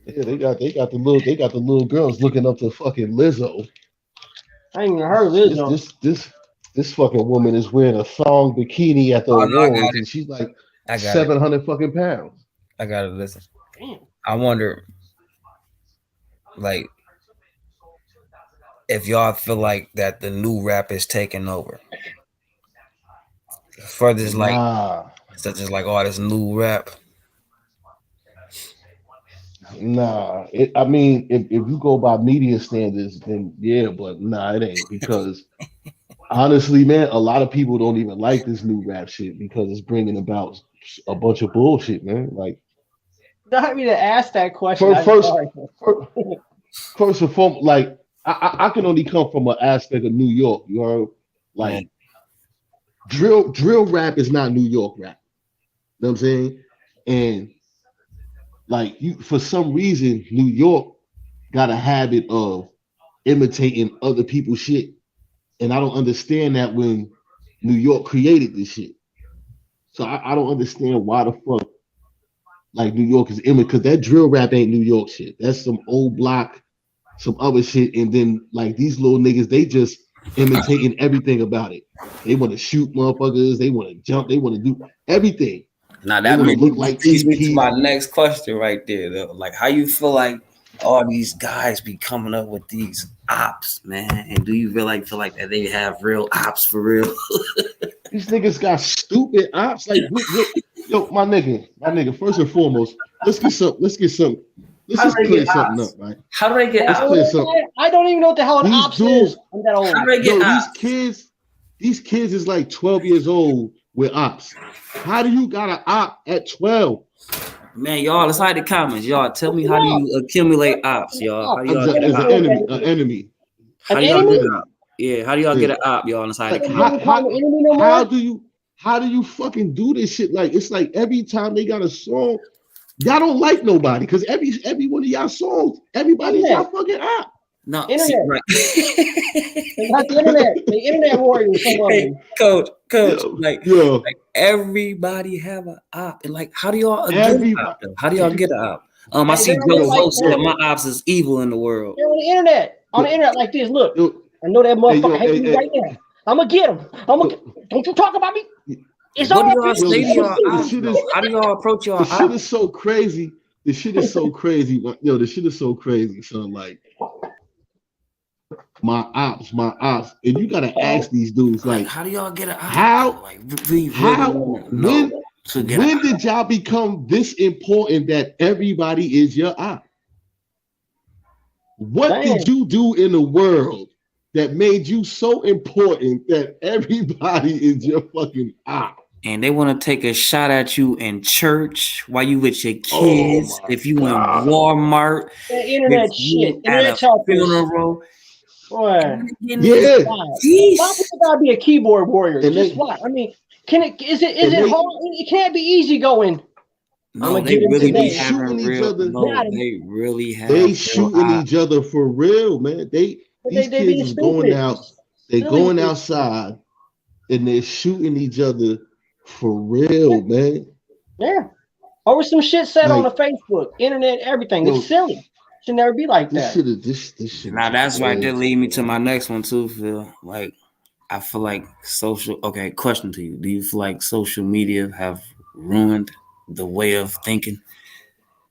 Yeah, they got the little girls looking up to fucking Lizzo. I ain't even heard of Lizzo. This fucking woman is wearing a thong bikini at the awards, and she's like 700 fucking pounds. I gotta listen. Damn. I wonder, like, if y'all feel like that the new rap is taking over. For this, like, such as like all this new rap. Nah, I mean, if you go by media standards, then yeah, but nah, it ain't, because honestly, man, a lot of people don't even like this new rap shit because it's bringing about a bunch of bullshit, man. Like, not me to ask that question. First and foremost, like, I can only come from an aspect of New York. You know, like drill rap is not New York rap. You know what I'm saying? And like, for some reason, New York got a habit of imitating other people's shit, and I don't understand that when New York created this shit. So I don't understand why the fuck like New York is imitating, because that drill rap ain't New York shit. That's some old block, some other shit, and then like these little niggas, they just imitating everything about it. They want to shoot motherfuckers, they want to jump, they want to do everything. Now that leads me to my next question right there, though. Like, how you feel like all these guys be coming up with these ops, man? And do you feel like that they have real ops for real? These niggas got stupid ops. Like, yo, my nigga. First and foremost, let's just clear something up, right? How do they get ops? I don't even know what the hell an ops is. I'm that old. How do they get ops? These kids is like 12 years old with ops. How do you got an op at 12? Man, y'all, inside the comments, y'all, tell me, how do you accumulate ops, y'all? How do y'all get an enemy? How do y'all get an op? Yeah, how do y'all get an op, y'all, inside the comments? How do you fucking do this shit? Like, it's like every time they got a song, y'all don't like nobody, because every one of y'all songs, everybody's y'all fucking op. No, internet. See, right. Not the internet. The internet warriors. Hey, coach, like everybody have an op, and like, how do y'all get an op? How do y'all get an op? I see Joe Post that my ops is evil in the world. They're on the internet like this. Look, I know that motherfucker hates me right now. I'm gonna get him. Don't you talk about me? It's all How do y'all approach y'all? The shit is so crazy. The shit is so crazy. Yo, the shit is so crazy, son. Like, my ops, and you gotta ask these dudes, like, how do y'all get an op? When did y'all become this important that everybody is your op? What did you do in the world that made you so important that everybody is your fucking op? And they want to take a shot at you in church while you with your kids. If you in Walmart, the internet shit, at a funeral. Boy. Yeah. Why people gotta be a keyboard warrior? Just what? I mean, is it hard? It can't be easy going. No, they really be having real. They really have. They shooting each other for real, man. These kids is going out. They're going outside, and they're shooting each other for real, man. Yeah. Over some shit said on the Facebook, internet, everything. It's silly. Should never be like that. This shit. Now that's right there lead me to my next one too, Phil. Like, I feel like okay, question to you. Do you feel like social media have ruined the way of thinking?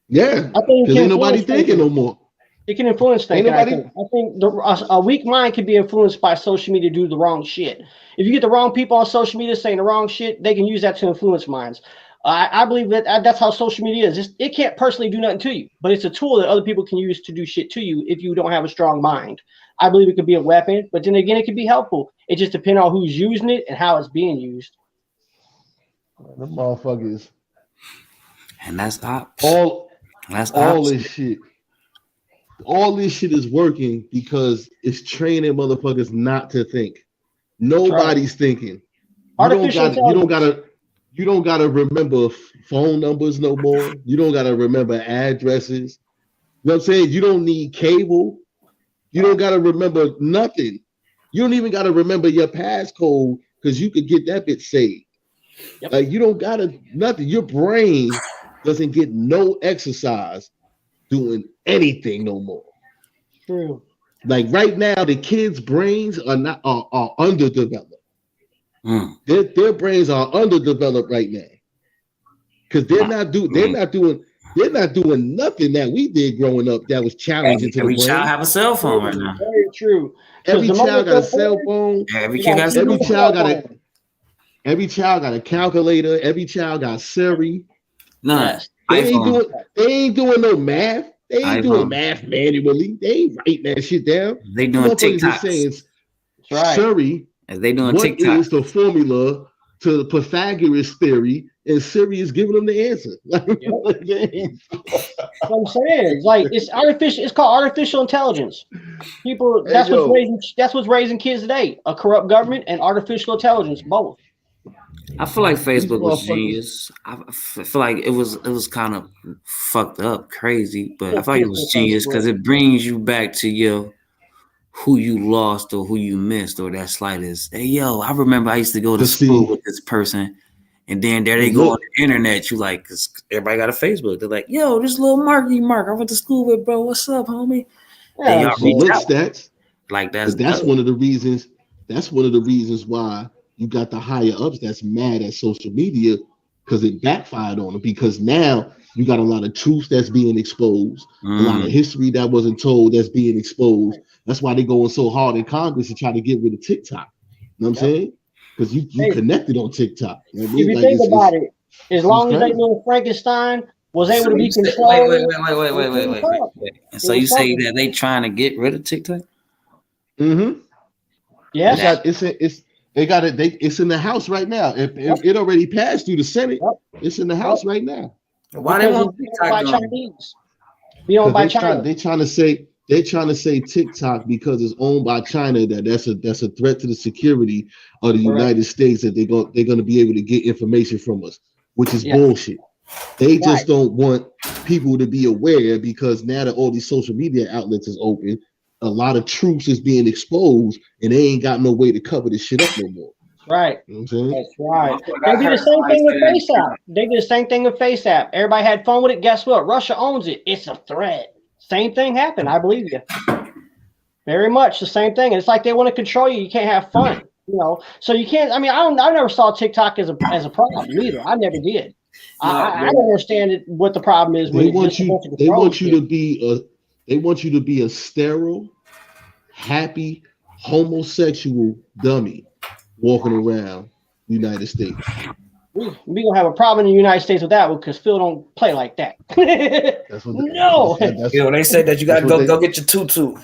Yeah, because ain't nobody thinking no more. It can influence things. I think a weak mind can be influenced by social media to do the wrong shit. If you get the wrong people on social media saying the wrong shit, they can use that to influence minds. I believe that's how social media is. It can't personally do nothing to you, but it's a tool that other people can use to do shit to you if you don't have a strong mind. I believe it could be a weapon, but then again, it could be helpful. It just depends on who's using it and how it's being used. The motherfuckers. And that's all this shit. All this shit is working because it's training motherfuckers not to think. Nobody's thinking. You don't gotta remember phone numbers no more. You don't gotta remember addresses. You know what I'm saying? You don't need cable. You don't gotta remember nothing. You don't even gotta remember your passcode because you could get that bit saved. Yep. Like you don't gotta nothing. Your brain doesn't get no exercise doing anything no more. True. Like right now, the kids' brains are underdeveloped. Their brains are underdeveloped right now because they're not doing nothing that we did growing up that was challenging to the brain. Every child have a cell phone right now. Very true. Every child got a cell phone. Every child got a calculator. Every child got Siri. None. They ain't doing no math. They ain't doing math manually. They ain't writing that shit down. They doing TikTok. Siri. They doing what TikTok. Is the formula to the Pythagoras theory? And Siri is giving them the answer. That's what I'm saying. Like it's artificial. It's called artificial intelligence. People. That's what's raising kids today. A corrupt government and artificial intelligence, both. I feel like Facebook was genius. I feel like it was kind of fucked up, crazy, but I feel like it was genius because it brings you back to who you lost or who you missed or that slightest. Hey, I remember I used to go to school with this person, and then there they go on the internet. You like, cause everybody got a Facebook. They're like, this little Mark I went to school with, bro. What's up, homie? Yeah, stats. Like that's one of the reasons. That's one of the reasons why you got the higher ups that's mad at social media because it backfired on them. Because now you got a lot of truth that's being exposed, a lot of history that wasn't told that's being exposed. That's why they're going so hard in Congress to try to get rid of TikTok. You know what I'm saying? Because you connected on TikTok. You know what I mean? If you think about it, as long as they knew Frankenstein was able to be controlled. Wait. And so you say that they trying to get rid of TikTok? Mm-hmm. Yeah. It's in the House right now. It already passed through the Senate. It's in the House right now. Why they want TikTok? Chinese? We owned by China. They're trying to say TikTok because it's owned by China. That's a threat to the security of the United States. That they're going to be able to get information from us, which is bullshit. They just don't want people to be aware because now that all these social media outlets is open, a lot of truth is being exposed, and they ain't got no way to cover this shit up no more. Right. You know what I'm saying? That's right. They did the same thing with FaceApp. They did the same thing with FaceApp. Everybody had fun with it. Guess what? Russia owns it. It's a threat. Same thing happened. I believe you. Very much the same thing. It's like they want to control you. You can't have fun. So you can't. I mean, I never saw TikTok as a problem either. I never did. I don't understand what the problem is. They want you to be a sterile, happy, homosexual dummy walking around the United States. We're gonna have a problem in the United States with that one because Phil don't play like that. That's what they said that you gotta go get your tutu.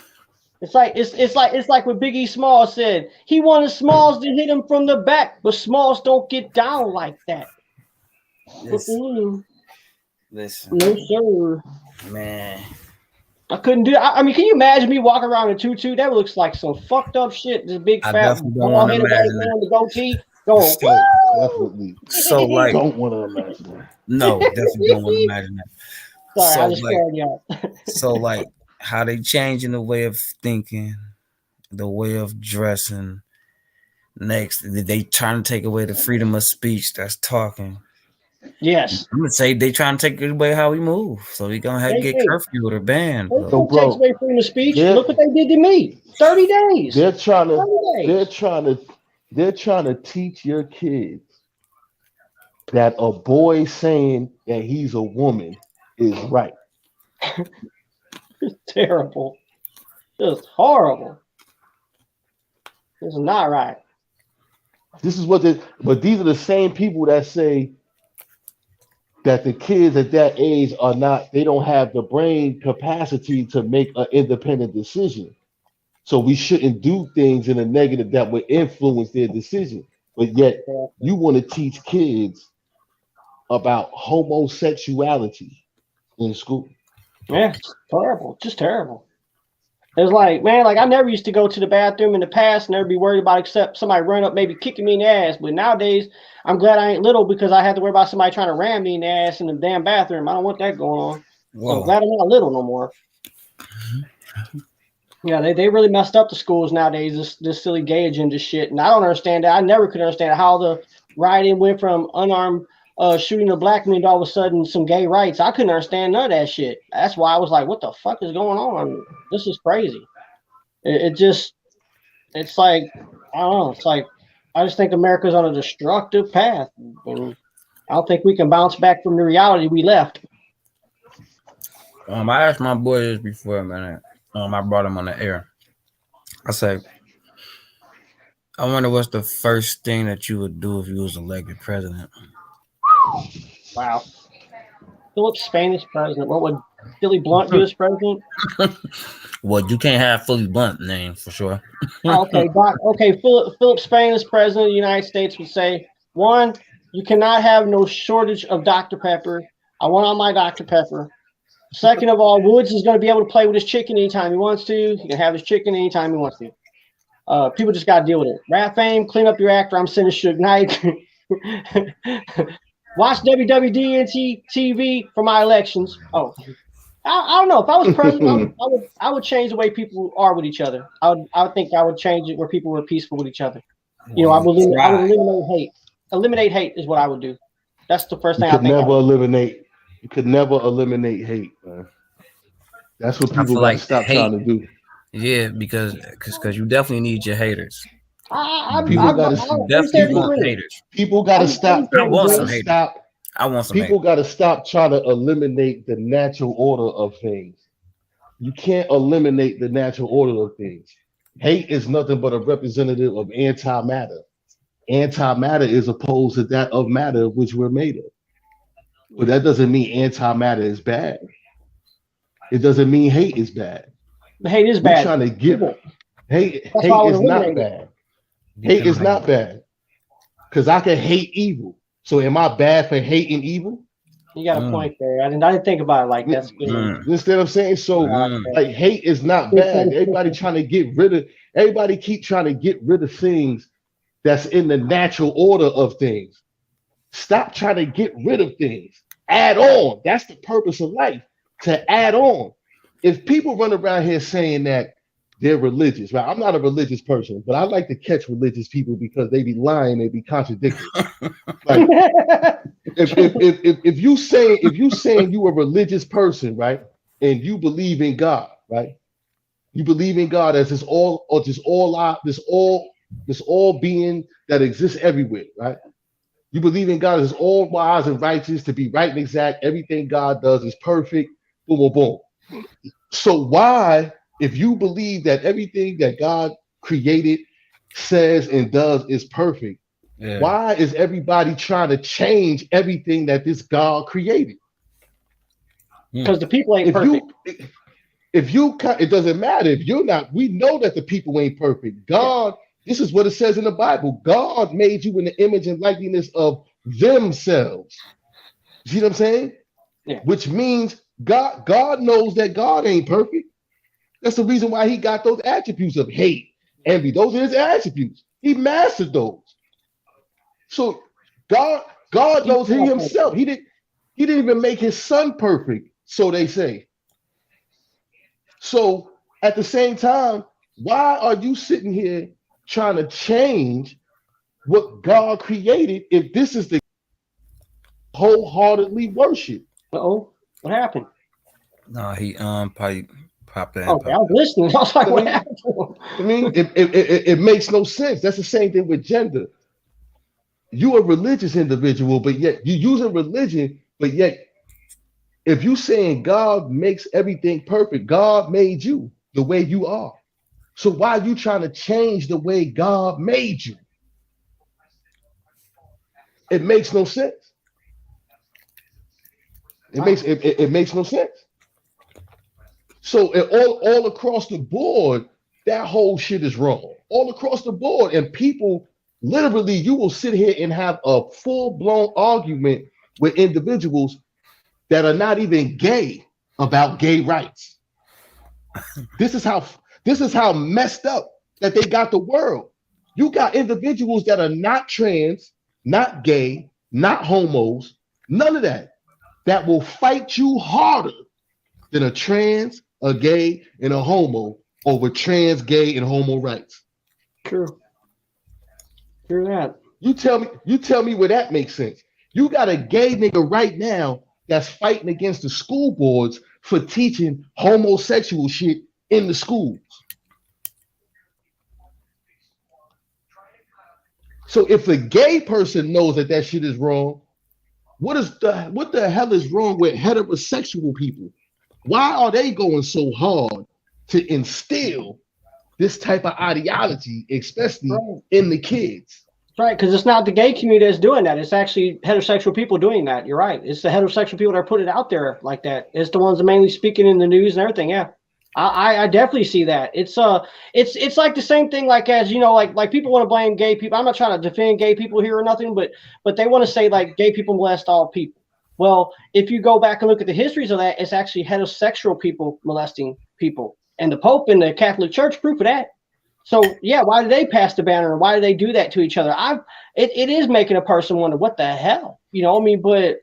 It's like what Biggie Smalls said. He wanted Smalls to hit him from the back, but Smalls don't get down like that. Listen. No sir, man. I couldn't do it. I mean, can you imagine me walking around in a tutu? That looks like some fucked up shit. This big fat bald-headed white man with the goatee going. Definitely. So like, don't want to imagine that. No, definitely don't want to imagine that. Sorry, I just scared y'all. So like, how they changing the way of thinking, the way of dressing. Next, they trying to take away the freedom of speech. That's talking. Yes. I'm gonna say they trying to take away how we move, so we gonna have to get curfew or banned. They takes away freedom of speech. Look what they did to me. 30 days. They're trying to teach your kids that a boy saying that he's a woman is right. It's terrible. Just horrible. This is not right. This is what but these are the same people that say that the kids at that age they don't have the brain capacity to make an independent decision. So we shouldn't do things in a negative that would influence their decision. But yet you want to teach kids about homosexuality in school. Yeah, it's terrible. Just terrible. It's like, man, like I never used to go to the bathroom in the past, never be worried about except somebody run up maybe kicking me in the ass. But nowadays, I'm glad I ain't little because I have to worry about somebody trying to ram me in the ass in the damn bathroom. I don't want that going on. So I'm glad I'm not little no more. Yeah, they really messed up the schools nowadays, this silly gay agenda shit. And I don't understand that. I never could understand how the rioting went from unarmed shooting a black man to all of a sudden some gay rights. I couldn't understand none of that shit. That's why I was like, what the fuck is going on? This is crazy. It's like, I don't know. It's like, I just think America's on a destructive path. And I don't think we can bounce back from the reality we left. I asked my boy this before, man. I brought him on the air. I said, I wonder what's the first thing that you would do if you was elected president. Wow. Philip Spain is president. What would Billy Blunt do as president? Well, you can't have Philly Blunt name for sure. Okay, Philip Spain as president of the United States would say, one, you cannot have no shortage of Dr. Pepper. I want all my Dr. Pepper. Second of all, Woods is going to be able to play with his chicken anytime he wants to. He can have his chicken anytime he wants to. People just got to deal with it. Rat Fame, clean up your act or I'm sending Suge Knight. Watch WWDNT TV for my elections. Oh, I don't know. If I was president, I would change the way people are with each other. I would think I would change it where people were peaceful with each other. You know, I would eliminate hate. Eliminate hate is what I would do. That's the first thing I think. You could never eliminate hate, man. That's what people got to stop trying to do. Yeah, because you definitely need your haters. People got to stop. I want some haters. People got to stop trying to eliminate the natural order of things. You can't eliminate the natural order of things. Hate is nothing but a representative of antimatter. Antimatter is opposed to that of matter of which we're made of. But that doesn't mean antimatter is bad. It doesn't mean hate is bad. The hate is bad. We're trying to give hate is not bad. Hate is not bad. Because I can hate evil. So am I bad for hating evil? You got a point there. I didn't think about it like that. You understand what I'm saying? So like hate is not bad. Everybody keep trying to get rid of things that's in the natural order of things. Stop trying to get rid of things. Add on. That's the purpose of life, to add on. If people run around here saying that they're religious, right? I'm not a religious person, but I like to catch religious people because they be lying, they be contradicting. Like, if you saying you a religious person, right, and you believe in God, right? You believe in God as this all being that exists everywhere, right? You believe in God as all wise and righteous, to be right and exact. Everything God does is perfect. Boom, boom, boom. So why, if you believe that everything that God created, says, and does is perfect, why is everybody trying to change everything that this God created? Because the people ain't perfect. It doesn't matter if you're not. We know that the people ain't perfect. God. This is what it says in the Bible. God made you in the image and likeness of themselves. You see what I'm saying? Yeah. Which means God knows that God ain't perfect. That's the reason why he got those attributes of hate, envy. Those are his attributes. He mastered those. So God knows he himself. He didn't even make his son perfect, so they say. So at the same time, why are you sitting here trying to change what God created if this is the wholeheartedly worship. Uh-oh, what happened? No, he probably popped in. Okay, I was listening. I was like, what happened to him? I mean, it makes no sense. That's the same thing with gender. You a religious individual, but yet you using religion, but yet if you saying God makes everything perfect, God made you the way you are. So why are you trying to change the way God made you? It makes no sense. It makes no sense. So all across the board, that whole shit is wrong. All across the board, and people literally, you will sit here and have a full-blown argument with individuals that are not even gay about gay rights. This is how messed up that they got the world. You got individuals that are not trans, not gay, not homos, none of that will fight you harder than a trans, a gay, and a homo over trans, gay, and homo rights. True. True that. You tell me where that makes sense. You got a gay nigga right now that's fighting against the school boards for teaching homosexual shit in the schools. So if a gay person knows that shit is wrong, what the hell is wrong with heterosexual people? Why are they going so hard to instill this type of ideology, especially in the kids? Right, because it's not the gay community that's doing that. It's actually heterosexual people doing that. You're right. It's the heterosexual people that are putting it out there like that. It's the ones that mainly speaking in the news and everything. Yeah, I definitely see that. It's like the same thing. Like as you know, like people want to blame gay people. I'm not trying to defend gay people here or nothing, but they want to say like gay people molest all people. Well, if you go back and look at the histories of that, it's actually heterosexual people molesting people, and the Pope and the Catholic Church proof of that. So yeah, why do they pass the banner and why do they do that to each other? It is making a person wonder what the hell, you know what I mean? But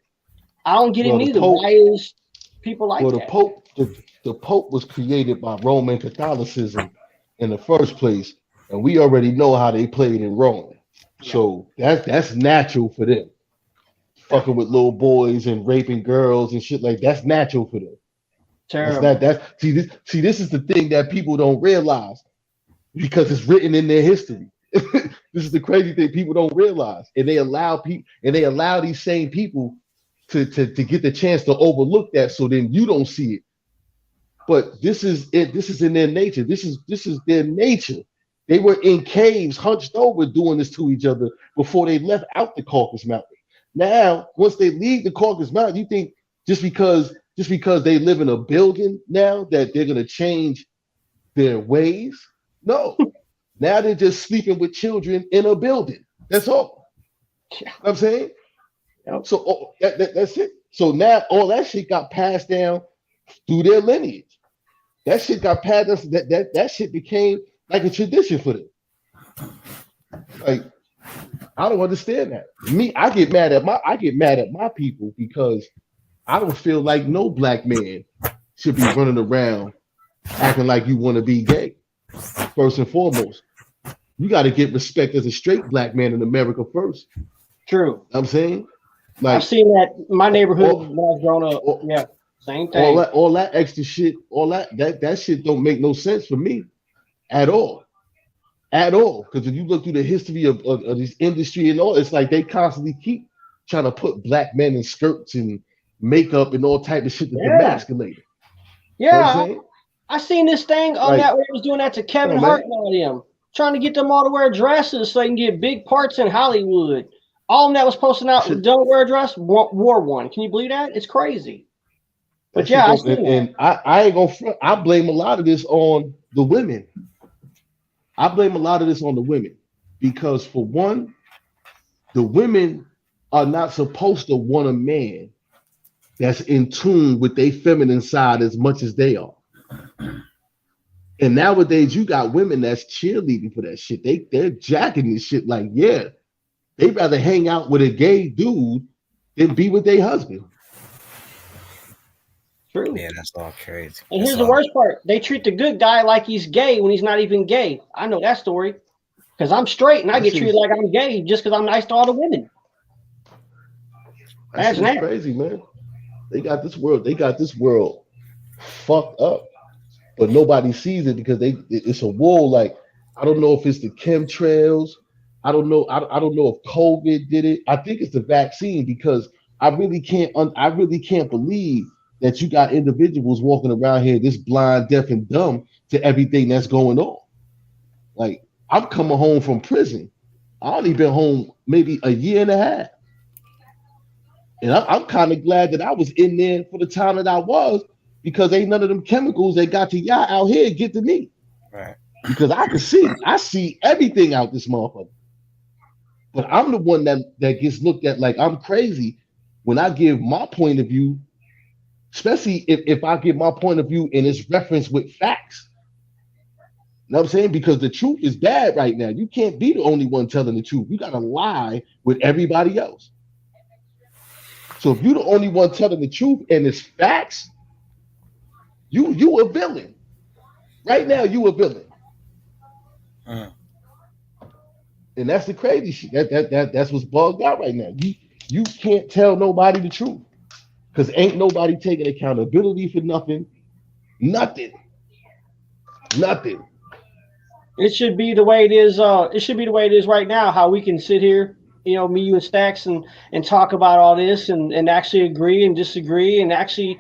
I don't get it either. Why is people like that? The Pope was created by Roman Catholicism in the first place, and we already know how they played in Rome. Yeah. So that's natural for them. Fucking with little boys and raping girls and shit like that's natural for them. Terrible. This is the thing that people don't realize. Because it's written in their history. This is the crazy thing people don't realize, and they allow these same people to get the chance to overlook that, so then you don't see it. But this is it. This is in their nature. This is their nature. They were in caves, hunched over, doing this to each other before they left out the Caucasus Mountain. Now, once they leave the Caucasus Mountain, you think just because they live in a building now that they're gonna change their ways? No, now they're just sleeping with children in a building. That's all. You know what I'm saying? Yep. So that's it. So now all that shit got passed down through their lineage. That shit got passed down. That shit became like a tradition for them. Like, I don't understand that. I get mad at my people because I don't feel like no black man should be running around acting like you want to be gay. First and foremost, you got to get respect as a straight black man in America first. True. You know what I'm saying, like, I've seen that in my neighborhood when I was growing up. Yeah, same thing. All that extra shit, that shit don't make no sense for me at all. Because if you look through the history of this industry and all, it's like they constantly keep trying to put black men in skirts and makeup and all type of shit to demasculate. Yeah. You know I seen this thing on that where he was doing that to Kevin Hart and all them, trying to get them all to wear dresses so they can get big parts in Hollywood. All of them that was posting out don't wear a dress wore one. Can you believe that? It's crazy. But yeah, I seen that. I ain't gonna front. I blame a lot of this on the women. Because for one, the women are not supposed to want a man that's in tune with their feminine side as much as they are. And nowadays, you got women that's cheerleading for that shit. They're jacking this shit like, yeah, they'd rather hang out with a gay dude than be with their husband. True. Yeah, that's all crazy. And here's the worst part. They treat the good guy like he's gay when he's not even gay. I know that story. Because I'm straight and I get treated like I'm gay just because I'm nice to all the women. That's crazy, man. They got this world fucked up, but nobody sees it because it's a war. Like, I don't know if it's the chemtrails. I don't know. I don't know if COVID did it. I think it's the vaccine because I really can't believe that you got individuals walking around here this blind, deaf, and dumb to everything that's going on. Like, I'm coming home from prison. I only been home maybe a year and a half. And I'm kind of glad that I was in there for the time that I was, because ain't none of them chemicals that got to y'all out here get to me. Right. Because I see everything out this motherfucker. But I'm the one that gets looked at like I'm crazy when I give my point of view, especially if I give my point of view and it's referenced with facts. You know what I'm saying? Because the truth is bad right now. You can't be the only one telling the truth. You got to lie with everybody else. So if you're the only one telling the truth and it's facts, you a villain. Right now, you a villain. And that's the crazy shit. That's what's bugged out right now. You can't tell nobody the truth because ain't nobody taking accountability for nothing. Nothing. It should be the way it is. It should be the way it is right now. How we can sit here, me, you, and Stacks, and talk about all this and actually agree and disagree and actually,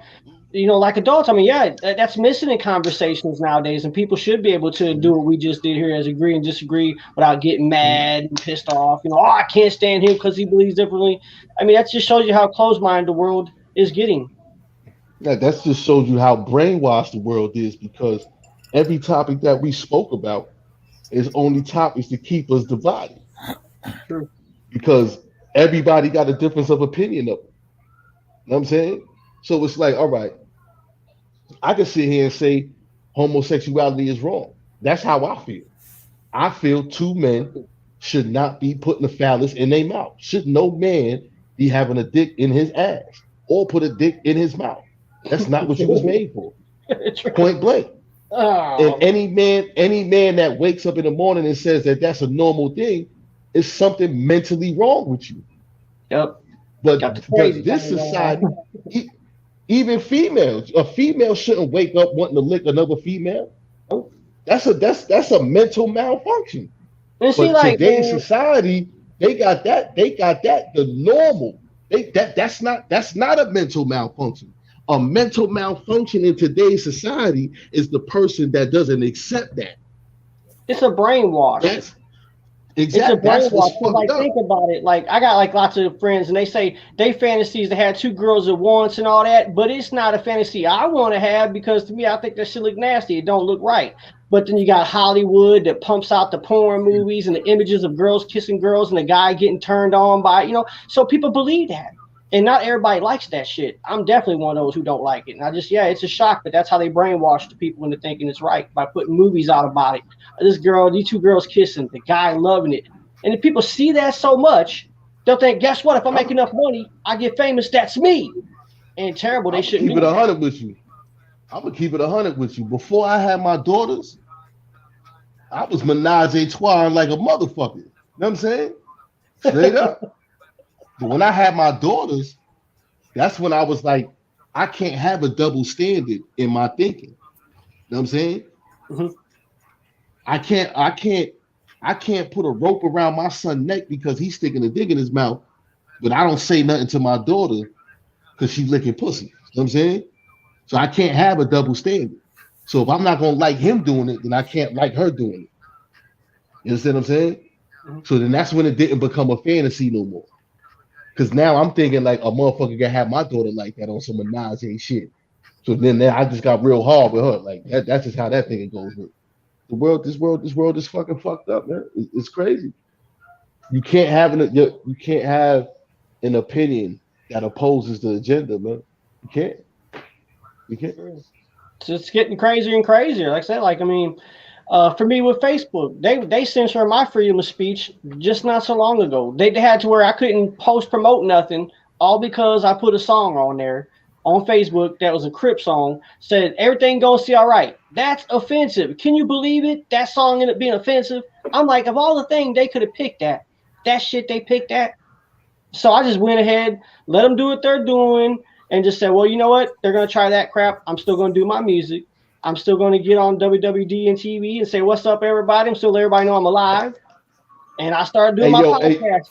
like adults. I mean, yeah, that's missing in conversations nowadays, and people should be able to do what we just did here, as agree and disagree without getting mad and pissed off. I can't stand him because he believes differently. I mean, that just shows you how closed-minded the world is getting. Yeah, that just shows you how brainwashed the world is, because every topic that we spoke about is only topics to keep us divided. True. Because everybody got a difference of opinion of it. You know what I'm saying? So it's like, all right, I can sit here and say homosexuality is wrong. That's how I feel. I feel two men should not be putting a phallus in their mouth. Should no man be having a dick in his ass or put a dick in his mouth. That's not what you was made for. Point blank. Oh. And any man that wakes up in the morning and says that that's a normal thing is something mentally wrong with you. Yep. But this society, even females, a female shouldn't wake up wanting to lick another female. That's a mental malfunction. And see, but today's society, they got that the normal. That's not a mental malfunction. A mental malfunction in today's society is the person that doesn't accept that. It's a brainwash. Exactly. It's a brainwash. Think about it. Like, I got lots of friends, and they say they fantasies to have two girls at once and all that, but it's not a fantasy I want to have, because to me, I think that shit look nasty. It don't look right. But then you got Hollywood that pumps out the porn movies and the images of girls kissing girls and the guy getting turned on by, so people believe that. And not everybody likes that shit. I'm definitely one of those who don't like it. And it's a shock, but that's how they brainwash the people into thinking it's right, by putting movies out about it. These two girls kissing, the guy loving it. And if people see that so much, they'll think, guess what? If I make enough money, I get famous, that's me. And terrible, they shouldn't keep it 100 with you. I'm going to keep it 100 with you. Before I had my daughters, I was menage a trois like a motherfucker. You know what I'm saying? Straight up. But when I had my daughters, that's when I was like, I can't have a double standard in my thinking. You know what I'm saying? Mm-hmm. I can't put a rope around my son's neck because he's sticking a dick in his mouth, but I don't say nothing to my daughter because she's licking pussy. You know what I'm saying? So I can't have a double standard. So if I'm not gonna like him doing it, then I can't like her doing it. You understand what I'm saying? Mm-hmm. So then that's when it didn't become a fantasy no more. Because now I'm thinking like a motherfucker can have my daughter like that on some menage and shit. So then I just got real hard with her. Like that's just how that thing goes. This world is fucking fucked up, man. It's crazy. You can't have an opinion that opposes the agenda, man. You can't. It's just getting crazier and crazier. Like I said, for me with Facebook, they censored my freedom of speech just not so long ago. They had to where I couldn't promote nothing, all because I put a song on there on Facebook that was a Crip song, said everything gonna see all right. That's offensive. Can you believe it? That song ended up being offensive. I'm like, of all the things they could have picked that shit they picked that, So I just went ahead, let them do what they're doing, and just said, well, you know what? They're going to try that crap. I'm still going to do my music. I'm still going to get on WWD and TV and say, what's up, everybody? I'm still let everybody know I'm alive. And I started doing my podcast.